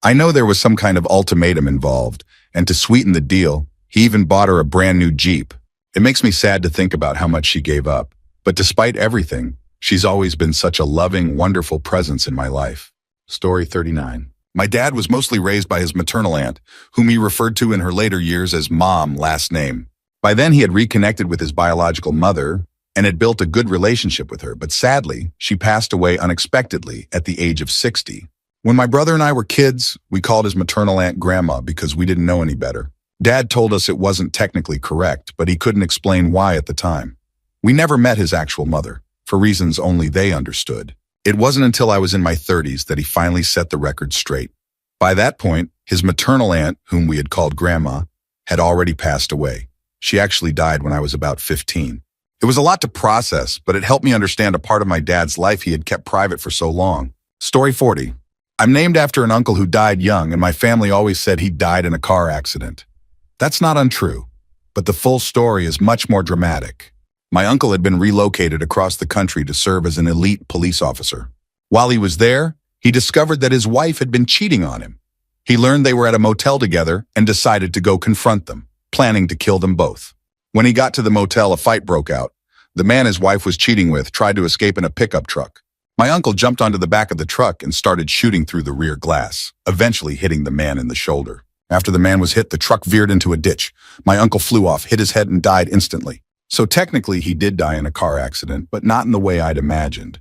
I know there was some kind of ultimatum involved, and to sweeten the deal, he even bought her a brand new Jeep. It makes me sad to think about how much she gave up. But despite everything, she's always been such a loving, wonderful presence in my life. Story 39. My dad was mostly raised by his maternal aunt, whom he referred to in her later years as Mom, last name. By then, he had reconnected with his biological mother and had built a good relationship with her, but sadly, she passed away unexpectedly at the age of 60. When my brother and I were kids, we called his maternal aunt Grandma because we didn't know any better. Dad told us it wasn't technically correct, but he couldn't explain why at the time. We never met his actual mother, for reasons only they understood. It wasn't until I was in my 30s that he finally set the record straight. By that point, his maternal aunt, whom we had called Grandma, had already passed away. She actually died when I was about 15. It was a lot to process, but it helped me understand a part of my dad's life he had kept private for so long. Story 40. I'm named after an uncle who died young, and my family always said he died in a car accident. That's not untrue, but the full story is much more dramatic. My uncle had been relocated across the country to serve as an elite police officer. While he was there, he discovered that his wife had been cheating on him. He learned they were at a motel together and decided to go confront them, planning to kill them both. When he got to the motel, a fight broke out. The man his wife was cheating with tried to escape in a pickup truck. My uncle jumped onto the back of the truck and started shooting through the rear glass, eventually hitting the man in the shoulder. After the man was hit, the truck veered into a ditch. My uncle flew off, hit his head, and died instantly. So technically, he did die in a car accident, but not in the way I'd imagined.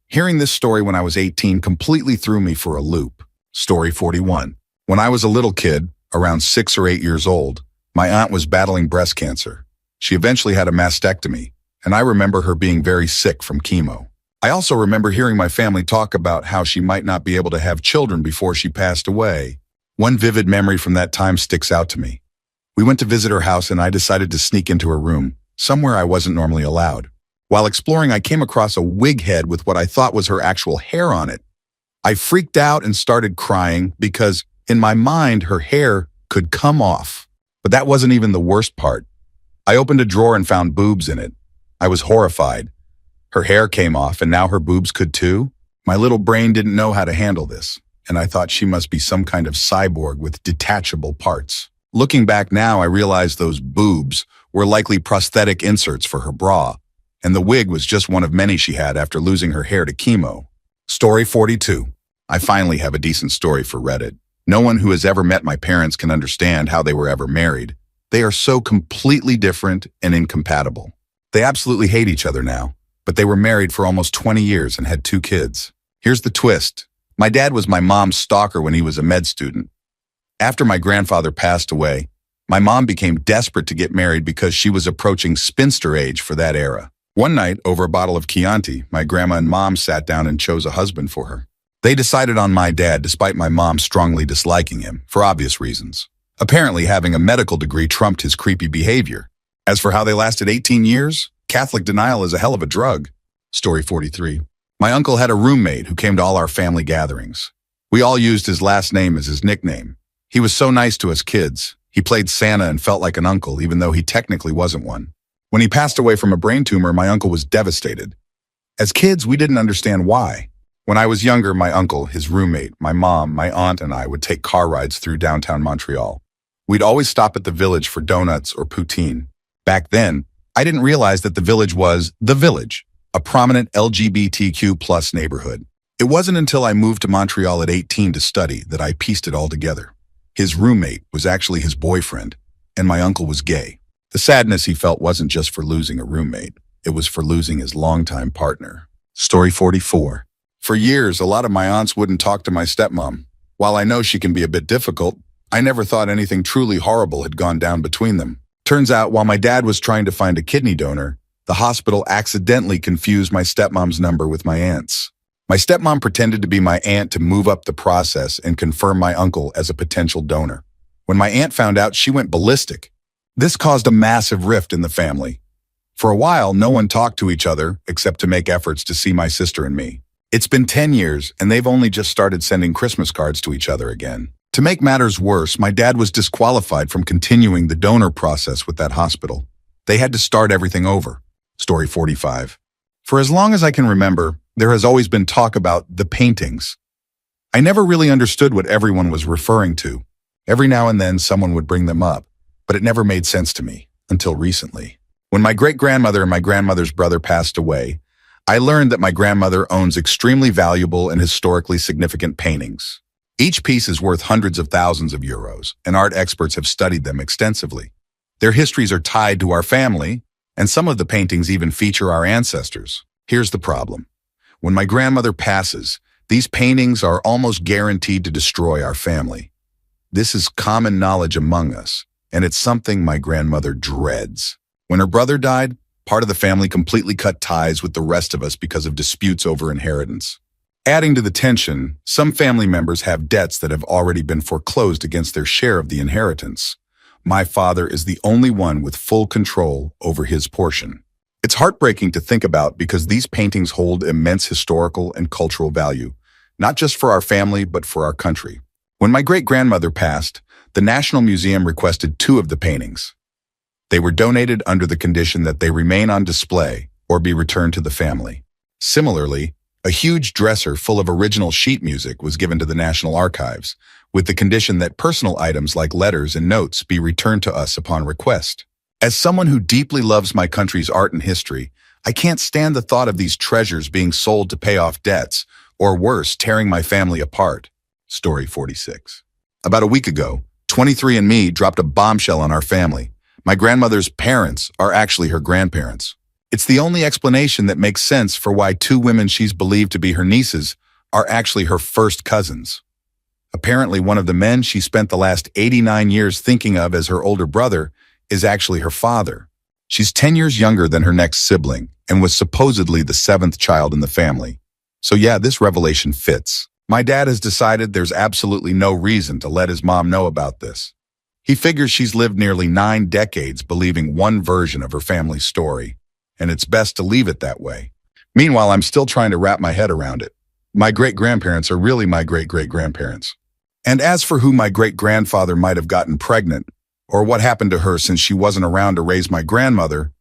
Hearing this story when I was 18 completely threw me for a loop. Story 41. When I was a little kid, around 6 or 8 years old, My aunt was battling breast cancer. She eventually had a mastectomy, and I remember her being very sick from chemo. I also remember hearing my family talk about how she might not be able to have children before she passed away. One vivid memory from that time sticks out to me. We went to visit her house and I decided to sneak into her room, somewhere I wasn't normally allowed. While exploring, I came across a wig head with what I thought was her actual hair on it. I freaked out and started crying because, in my mind, her hair could come off. But that wasn't even the worst part. I opened a drawer and found boobs in it. I was horrified. Her hair came off and now her boobs could too? My little brain didn't know how to handle this, and I thought she must be some kind of cyborg with detachable parts. Looking back now, I realized those boobs were likely prosthetic inserts for her bra, and the wig was just one of many she had after losing her hair to chemo. Story 42. I finally have a decent story for Reddit. No one who has ever met my parents can understand how they were ever married. They are so completely different and incompatible. They absolutely hate each other now, but they were married for almost 20 years and had 2 kids. Here's the twist. My dad was my mom's stalker when he was a med student. After my grandfather passed away, my mom became desperate to get married because she was approaching spinster age for that era. One night, over a bottle of Chianti, my grandma and mom sat down and chose a husband for her. They decided on my dad despite my mom strongly disliking him, for obvious reasons. Apparently, having a medical degree trumped his creepy behavior. As for how they lasted 18 years, Catholic denial is a hell of a drug. Story 43. My uncle had a roommate who came to all our family gatherings. We all used his last name as his nickname. He was so nice to us kids. He played Santa and felt like an uncle, even though he technically wasn't one. When he passed away from a brain tumor, my uncle was devastated. As kids, we didn't understand why. When I was younger, my uncle, his roommate, my mom, my aunt, and I would take car rides through downtown Montreal. We'd always stop at the Village for donuts or poutine. Back then, I didn't realize that the Village was the Village, a prominent LGBTQ+ neighborhood. It wasn't until I moved to Montreal at 18 to study that I pieced it all together. His roommate was actually his boyfriend, and my uncle was gay. The sadness he felt wasn't just for losing a roommate, it was for losing his longtime partner. Story 44. For years, a lot of my aunts wouldn't talk to my stepmom. While I know she can be a bit difficult, I never thought anything truly horrible had gone down between them. Turns out, while my dad was trying to find a kidney donor, the hospital accidentally confused my stepmom's number with my aunt's. My stepmom pretended to be my aunt to move up the process and confirm my uncle as a potential donor. When my aunt found out, she went ballistic. This caused a massive rift in the family. For a while, no one talked to each other except to make efforts to see my sister and me. It's been 10 years, and they've only just started sending Christmas cards to each other again. To make matters worse, my dad was disqualified from continuing the donor process with that hospital. They had to start everything over. Story 45. For as long as I can remember, there has always been talk about the paintings. I never really understood what everyone was referring to. Every now and then someone would bring them up, but it never made sense to me, until recently. When my great-grandmother and my grandmother's brother passed away, I learned that my grandmother owns extremely valuable and historically significant paintings. Each piece is worth hundreds of thousands of euros, and art experts have studied them extensively. Their histories are tied to our family, and some of the paintings even feature our ancestors. Here's the problem. When my grandmother passes, these paintings are almost guaranteed to destroy our family. This is common knowledge among us, and it's something my grandmother dreads. When her brother died, part of the family completely cut ties with the rest of us because of disputes over inheritance. Adding to the tension, some family members have debts that have already been foreclosed against their share of the inheritance. My father is the only one with full control over his portion. It's heartbreaking to think about because these paintings hold immense historical and cultural value, not just for our family, but for our country. When my great-grandmother passed, the National Museum requested 2 of the paintings. They were donated under the condition that they remain on display or be returned to the family. Similarly, a huge dresser full of original sheet music was given to the National Archives, with the condition that personal items like letters and notes be returned to us upon request. As someone who deeply loves my country's art and history, I can't stand the thought of these treasures being sold to pay off debts, or worse, tearing my family apart. Story 46. About a week ago, 23andMe dropped a bombshell on our family. My grandmother's parents are actually her grandparents. It's the only explanation that makes sense for why 2 women she's believed to be her nieces are actually her first cousins. Apparently, one of the men she spent the last 89 years thinking of as her older brother is actually her father. She's 10 years younger than her next sibling and was supposedly the seventh child in the family. So yeah, this revelation fits. My dad has decided there's absolutely no reason to let his mom know about this. He figures she's lived nearly 9 decades believing one version of her family's story, and it's best to leave it that way. Meanwhile, I'm still trying to wrap my head around it. My great-grandparents are really my great-great-grandparents. And as for who my great-grandfather might have gotten pregnant, or what happened to her since she wasn't around to raise my grandmother,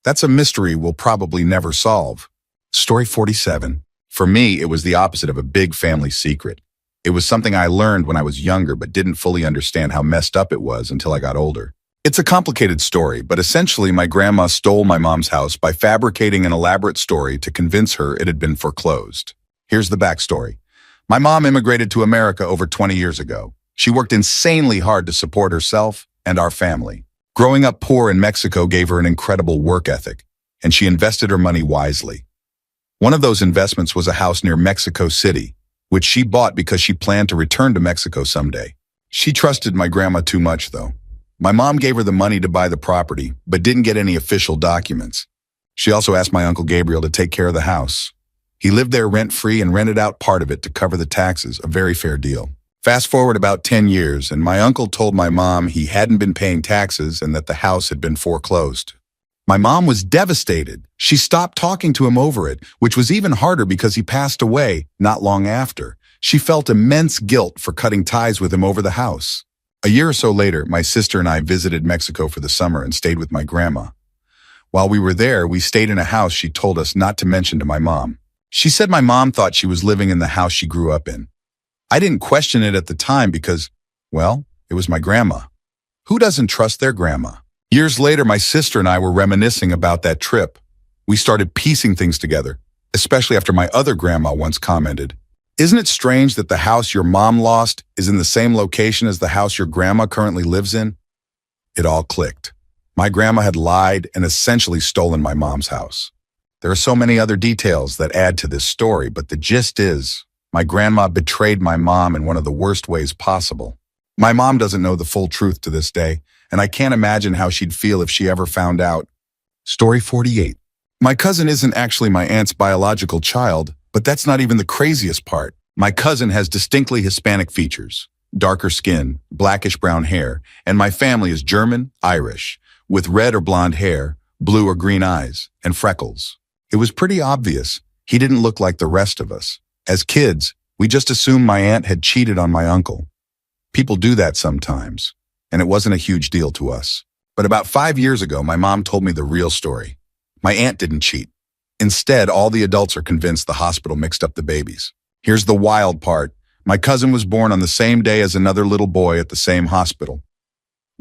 that's a mystery we'll probably never solve. Story 47. For me, it was the opposite of a big family secret. It was something I learned when I was younger but didn't fully understand how messed up it was until I got older. It's a complicated story, but essentially my grandma stole my mom's house by fabricating an elaborate story to convince her it had been foreclosed. Here's the backstory. My mom immigrated to America over 20 years ago. She worked insanely hard to support herself and our family. Growing up poor in Mexico gave her an incredible work ethic, and she invested her money wisely. One of those investments was a house near Mexico City, which she bought because she planned to return to Mexico someday. She trusted my grandma too much, though. My mom gave her the money to buy the property, but didn't get any official documents. She also asked my Uncle Gabriel to take care of the house. He lived there rent-free and rented out part of it to cover the taxes, a very fair deal. Fast forward about 10 years, and my uncle told my mom he hadn't been paying taxes and that the house had been foreclosed. My mom was devastated. She stopped talking to him over it, which was even harder because he passed away not long after. She felt immense guilt for cutting ties with him over the house. A year or so later, my sister and I visited Mexico for the summer and stayed with my grandma. While we were there, we stayed in a house she told us not to mention to my mom. She said my mom thought she was living in the house she grew up in. I didn't question it at the time because, well, it was my grandma. Who doesn't trust their grandma? Years later, my sister and I were reminiscing about that trip. We started piecing things together, especially after my other grandma once commented, "Isn't it strange that the house your mom lost is in the same location as the house your grandma currently lives in?" It all clicked. My grandma had lied and essentially stolen my mom's house. There are so many other details that add to this story, but the gist is, my grandma betrayed my mom in one of the worst ways possible. My mom doesn't know the full truth to this day, and I can't imagine how she'd feel if she ever found out. Story 48. My cousin isn't actually my aunt's biological child, but that's not even the craziest part. My cousin has distinctly Hispanic features, darker skin, blackish-brown hair, and my family is German, Irish, with red or blonde hair, blue or green eyes, and freckles. It was pretty obvious he didn't look like the rest of us. As kids, we just assumed my aunt had cheated on my uncle. People do that sometimes, and it wasn't a huge deal to us. But about 5 years ago, my mom told me the real story. My aunt didn't cheat. Instead, all the adults are convinced the hospital mixed up the babies. Here's the wild part. My cousin was born on the same day as another little boy at the same hospital.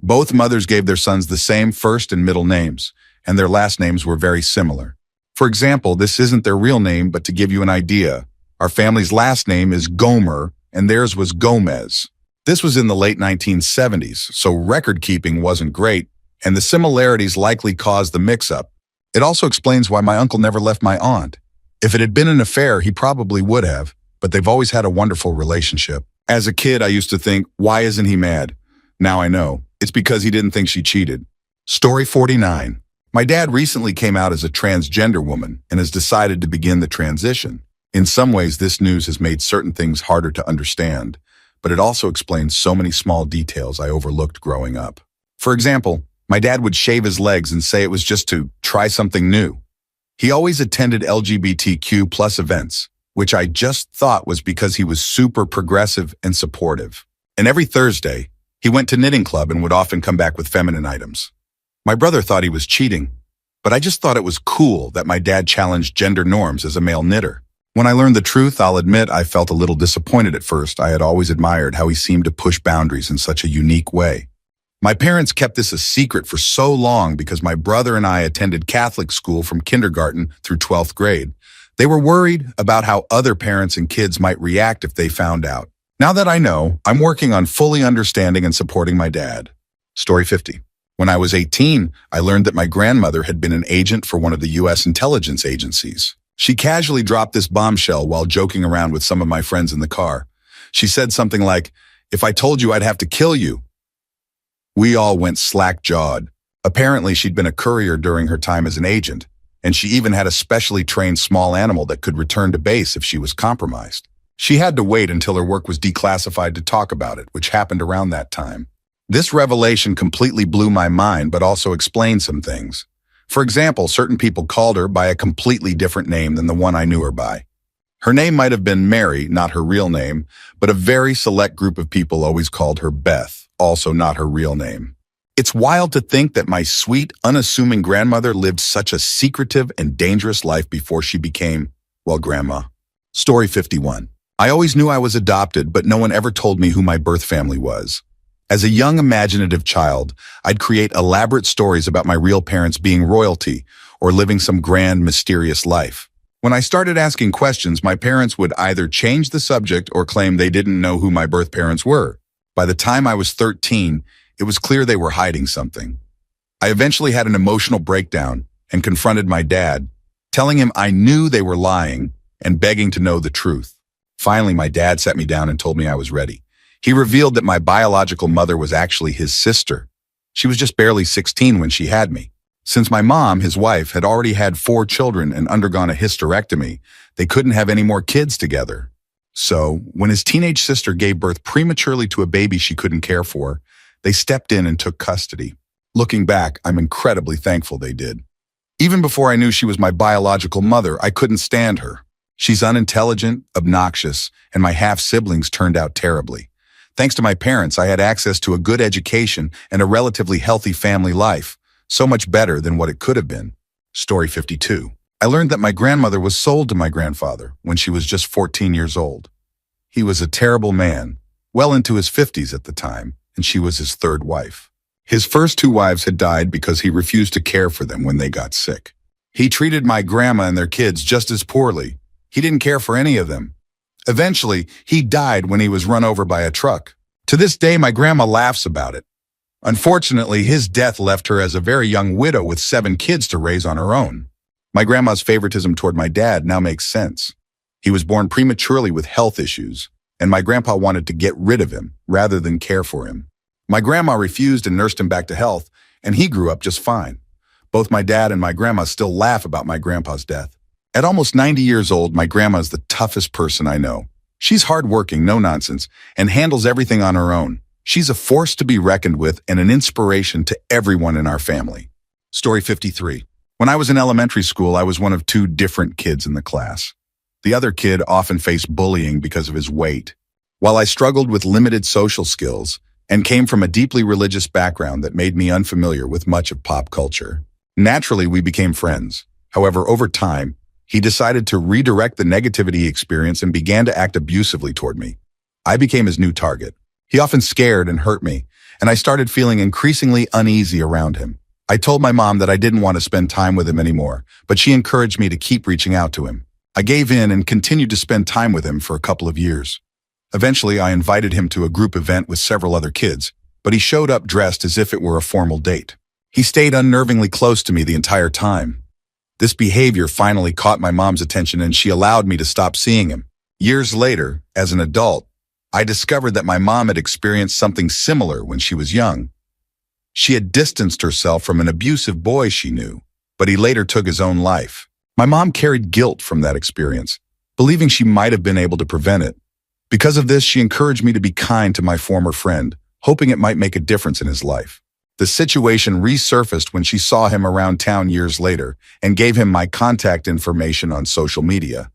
Both mothers gave their sons the same first and middle names, and their last names were very similar. For example, this isn't their real name, but to give you an idea, our family's last name is Gomer, and theirs was Gomez. This was in the late 1970s, so record-keeping wasn't great, and the similarities likely caused the mix-up. It also explains why my uncle never left my aunt. If it had been an affair, he probably would have, but they've always had a wonderful relationship. As a kid, I used to think, why isn't he mad? Now I know. It's because he didn't think she cheated. Story 49. My dad recently came out as a transgender woman and has decided to begin the transition. In some ways, this news has made certain things harder to understand, but it also explains so many small details I overlooked growing up. For example, my dad would shave his legs and say it was just to try something new. He always attended LGBTQ+ events, which I just thought was because he was super progressive and supportive. And every Thursday, he went to knitting club and would often come back with feminine items. My brother thought he was cheating, but I just thought it was cool that my dad challenged gender norms as a male knitter. When I learned the truth, I'll admit I felt a little disappointed at first. I had always admired how he seemed to push boundaries in such a unique way. My parents kept this a secret for so long because my brother and I attended Catholic school from kindergarten through 12th grade. They were worried about how other parents and kids might react if they found out. Now that I know, I'm working on fully understanding and supporting my dad. Story 50. When I was 18, I learned that my grandmother had been an agent for one of the U.S. intelligence agencies. She casually dropped this bombshell while joking around with some of my friends in the car. She said something like, "If I told you, I'd have to kill you." We all went slack-jawed. Apparently, she'd been a courier during her time as an agent, and she even had a specially trained small animal that could return to base if she was compromised. She had to wait until her work was declassified to talk about it, which happened around that time. This revelation completely blew my mind, but also explained some things. For example, certain people called her by a completely different name than the one I knew her by. Her name might have been Mary, not her real name, but a very select group of people always called her Beth, also not her real name. It's wild to think that my sweet, unassuming grandmother lived such a secretive and dangerous life before she became, well, Grandma. Story 51. I always knew I was adopted, but no one ever told me who my birth family was. As a young, imaginative child, I'd create elaborate stories about my real parents being royalty or living some grand, mysterious life. When I started asking questions, my parents would either change the subject or claim they didn't know who my birth parents were. By the time I was 13, it was clear they were hiding something. I eventually had an emotional breakdown and confronted my dad, telling him I knew they were lying and begging to know the truth. Finally, my dad sat me down and told me I was ready. He revealed that my biological mother was actually his sister. She was just barely 16 when she had me. Since my mom, his wife, had already had 4 children and undergone a hysterectomy, they couldn't have any more kids together. So, when his teenage sister gave birth prematurely to a baby she couldn't care for, they stepped in and took custody. Looking back, I'm incredibly thankful they did. Even before I knew she was my biological mother, I couldn't stand her. She's unintelligent, obnoxious, and my half-siblings turned out terribly. Thanks to my parents, I had access to a good education and a relatively healthy family life, so much better than what it could have been. Story 52. I learned that my grandmother was sold to my grandfather when she was just 14 years old. He was a terrible man, well into his 50s at the time, and she was his 3rd wife. His first 2 wives had died because he refused to care for them when they got sick. He treated my grandma and their kids just as poorly. He didn't care for any of them. Eventually, he died when he was run over by a truck. To this day, my grandma laughs about it. Unfortunately, his death left her as a very young widow with 7 kids to raise on her own. My grandma's favoritism toward my dad now makes sense. He was born prematurely with health issues, and my grandpa wanted to get rid of him rather than care for him. My grandma refused and nursed him back to health, and he grew up just fine. Both my dad and my grandma still laugh about my grandpa's death. At almost 90 years old, my grandma is the toughest person I know. She's hardworking, no nonsense, and handles everything on her own. She's a force to be reckoned with and an inspiration to everyone in our family. Story 53. When I was in elementary school, I was one of 2 different kids in the class. The other kid often faced bullying because of his weight. While I struggled with limited social skills and came from a deeply religious background that made me unfamiliar with much of pop culture, naturally we became friends. However, over time, he decided to redirect the negativity he experienced and began to act abusively toward me. I became his new target. He often scared and hurt me, and I started feeling increasingly uneasy around him. I told my mom that I didn't want to spend time with him anymore, but she encouraged me to keep reaching out to him. I gave in and continued to spend time with him for a couple of years. Eventually, I invited him to a group event with several other kids, but he showed up dressed as if it were a formal date. He stayed unnervingly close to me the entire time. This behavior finally caught my mom's attention and she allowed me to stop seeing him. Years later, as an adult, I discovered that my mom had experienced something similar when she was young. She had distanced herself from an abusive boy she knew, but he later took his own life. My mom carried guilt from that experience, believing she might have been able to prevent it. Because of this, she encouraged me to be kind to my former friend, hoping it might make a difference in his life. The situation resurfaced when she saw him around town years later and gave him my contact information on social media.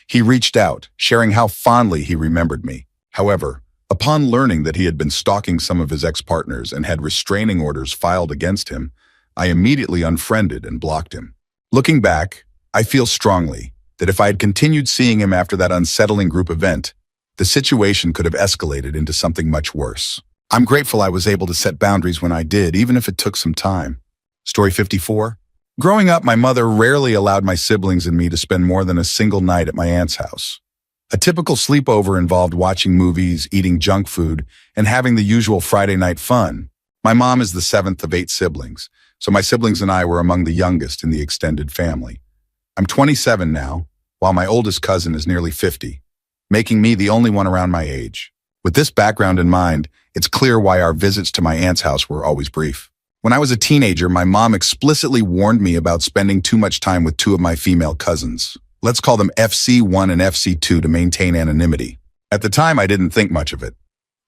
He reached out, sharing how fondly he remembered me. However, upon learning that he had been stalking some of his ex-partners and had restraining orders filed against him, I immediately unfriended and blocked him. Looking back, I feel strongly that if I had continued seeing him after that unsettling group event, the situation could have escalated into something much worse. I'm grateful I was able to set boundaries when I did, even if it took some time. Story 54. Growing up, my mother rarely allowed my siblings and me to spend more than a single night at my aunt's house. A typical sleepover involved watching movies, eating junk food, and having the usual Friday night fun. My mom is the 7th of 8 siblings, so my siblings and I were among the youngest in the extended family. I'm 27 now, while my oldest cousin is nearly 50. making me the only one around my age. With this background in mind, it's clear why our visits to my aunt's house were always brief. When I was a teenager, my mom explicitly warned me about spending too much time with two of my female cousins. Let's call them FC1 and FC2 to maintain anonymity. At the time, I didn't think much of it.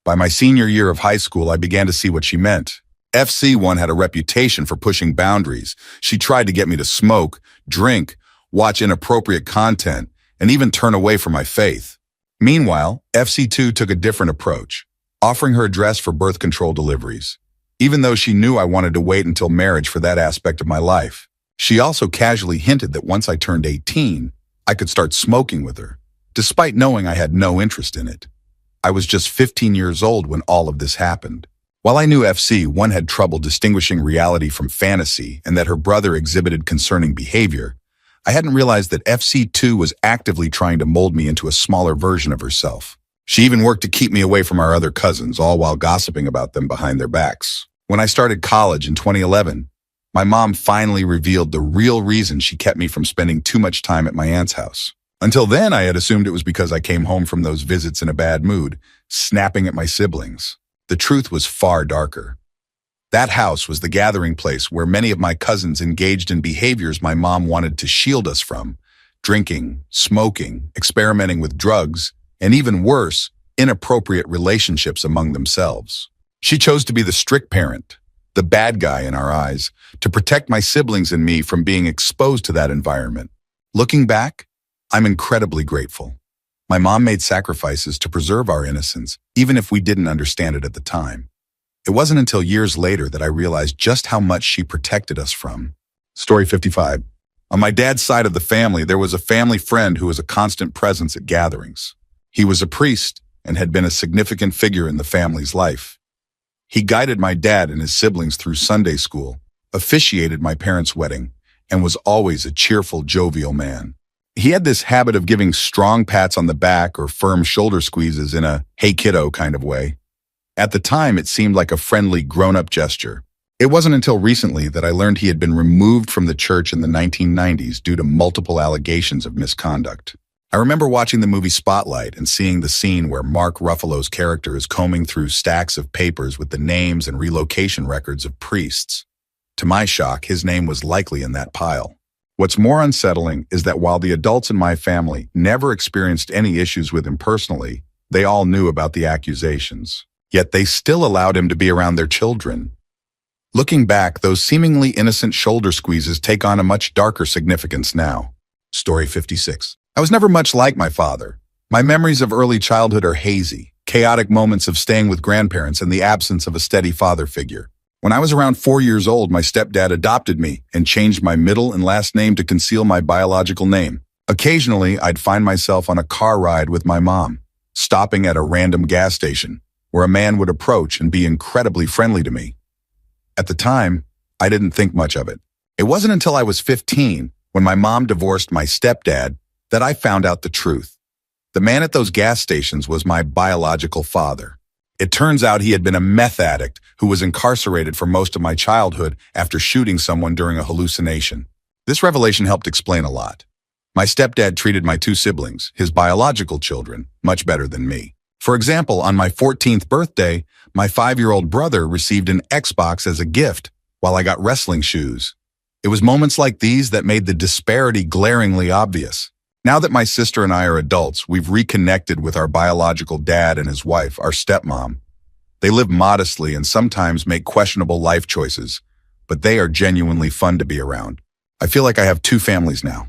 By my senior year of high school, I began to see what she meant. FC1 had a reputation for pushing boundaries. She tried to get me to smoke, drink, watch inappropriate content, and even turn away from my faith. Meanwhile, FC2 took a different approach, offering her address for birth control deliveries. Even though she knew I wanted to wait until marriage for that aspect of my life, she also casually hinted that once I turned 18, I could start smoking with her, despite knowing I had no interest in it. I was just 15 years old when all of this happened. While I knew FC1 had trouble distinguishing reality from fantasy and that her brother exhibited concerning behavior, I hadn't realized that FC2 was actively trying to mold me into a smaller version of herself. She even worked to keep me away from our other cousins, all while gossiping about them behind their backs. When I started college in 2011, my mom finally revealed the real reason she kept me from spending too much time at my aunt's house. Until then, I had assumed it was because I came home from those visits in a bad mood, snapping at my siblings. The truth was far darker. That house was the gathering place where many of my cousins engaged in behaviors my mom wanted to shield us from: drinking, smoking, experimenting with drugs, and even worse, inappropriate relationships among themselves. She chose to be the strict parent, the bad guy in our eyes, to protect my siblings and me from being exposed to that environment. Looking back, I'm incredibly grateful. My mom made sacrifices to preserve our innocence, even if we didn't understand it at the time. It wasn't until years later that I realized just how much she protected us from. Story 55. On my dad's side of the family, there was a family friend who was a constant presence at gatherings. He was a priest and had been a significant figure in the family's life. He guided my dad and his siblings through Sunday school, officiated my parents' wedding, and was always a cheerful, jovial man. He had this habit of giving strong pats on the back or firm shoulder squeezes in a "hey kiddo" kind of way. At the time, it seemed like a friendly, grown-up gesture. It wasn't until recently that I learned he had been removed from the church in the 1990s due to multiple allegations of misconduct. I remember watching the movie Spotlight and seeing the scene where Mark Ruffalo's character is combing through stacks of papers with the names and relocation records of priests. To my shock, his name was likely in that pile. What's more unsettling is that while the adults in my family never experienced any issues with him personally, they all knew about the accusations. Yet they still allowed him to be around their children. Looking back, those seemingly innocent shoulder squeezes take on a much darker significance now. Story 56. I was never much like my father. My memories of early childhood are hazy, chaotic moments of staying with grandparents and the absence of a steady father figure. When I was around 4 years old, my stepdad adopted me and changed my middle and last name to conceal my biological name. Occasionally, I'd find myself on a car ride with my mom, stopping at a random gas station, where a man would approach and be incredibly friendly to me. At the time, I didn't think much of it. It wasn't until I was 15, when my mom divorced my stepdad, that I found out the truth. The man at those gas stations was my biological father. It turns out he had been a meth addict who was incarcerated for most of my childhood after shooting someone during a hallucination. This revelation helped explain a lot. My stepdad treated my two siblings, his biological children, much better than me. For example, on my 14th birthday, my 5-year-old brother received an Xbox as a gift, while I got wrestling shoes. It was moments like these that made the disparity glaringly obvious. Now that my sister and I are adults, we've reconnected with our biological dad and his wife, our stepmom. They live modestly and sometimes make questionable life choices, but they are genuinely fun to be around. I feel like I have two families now.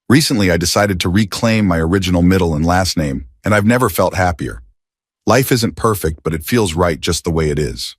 Recently, I decided to reclaim my original middle and last name, and I've never felt happier. Life isn't perfect, but it feels right just the way it is.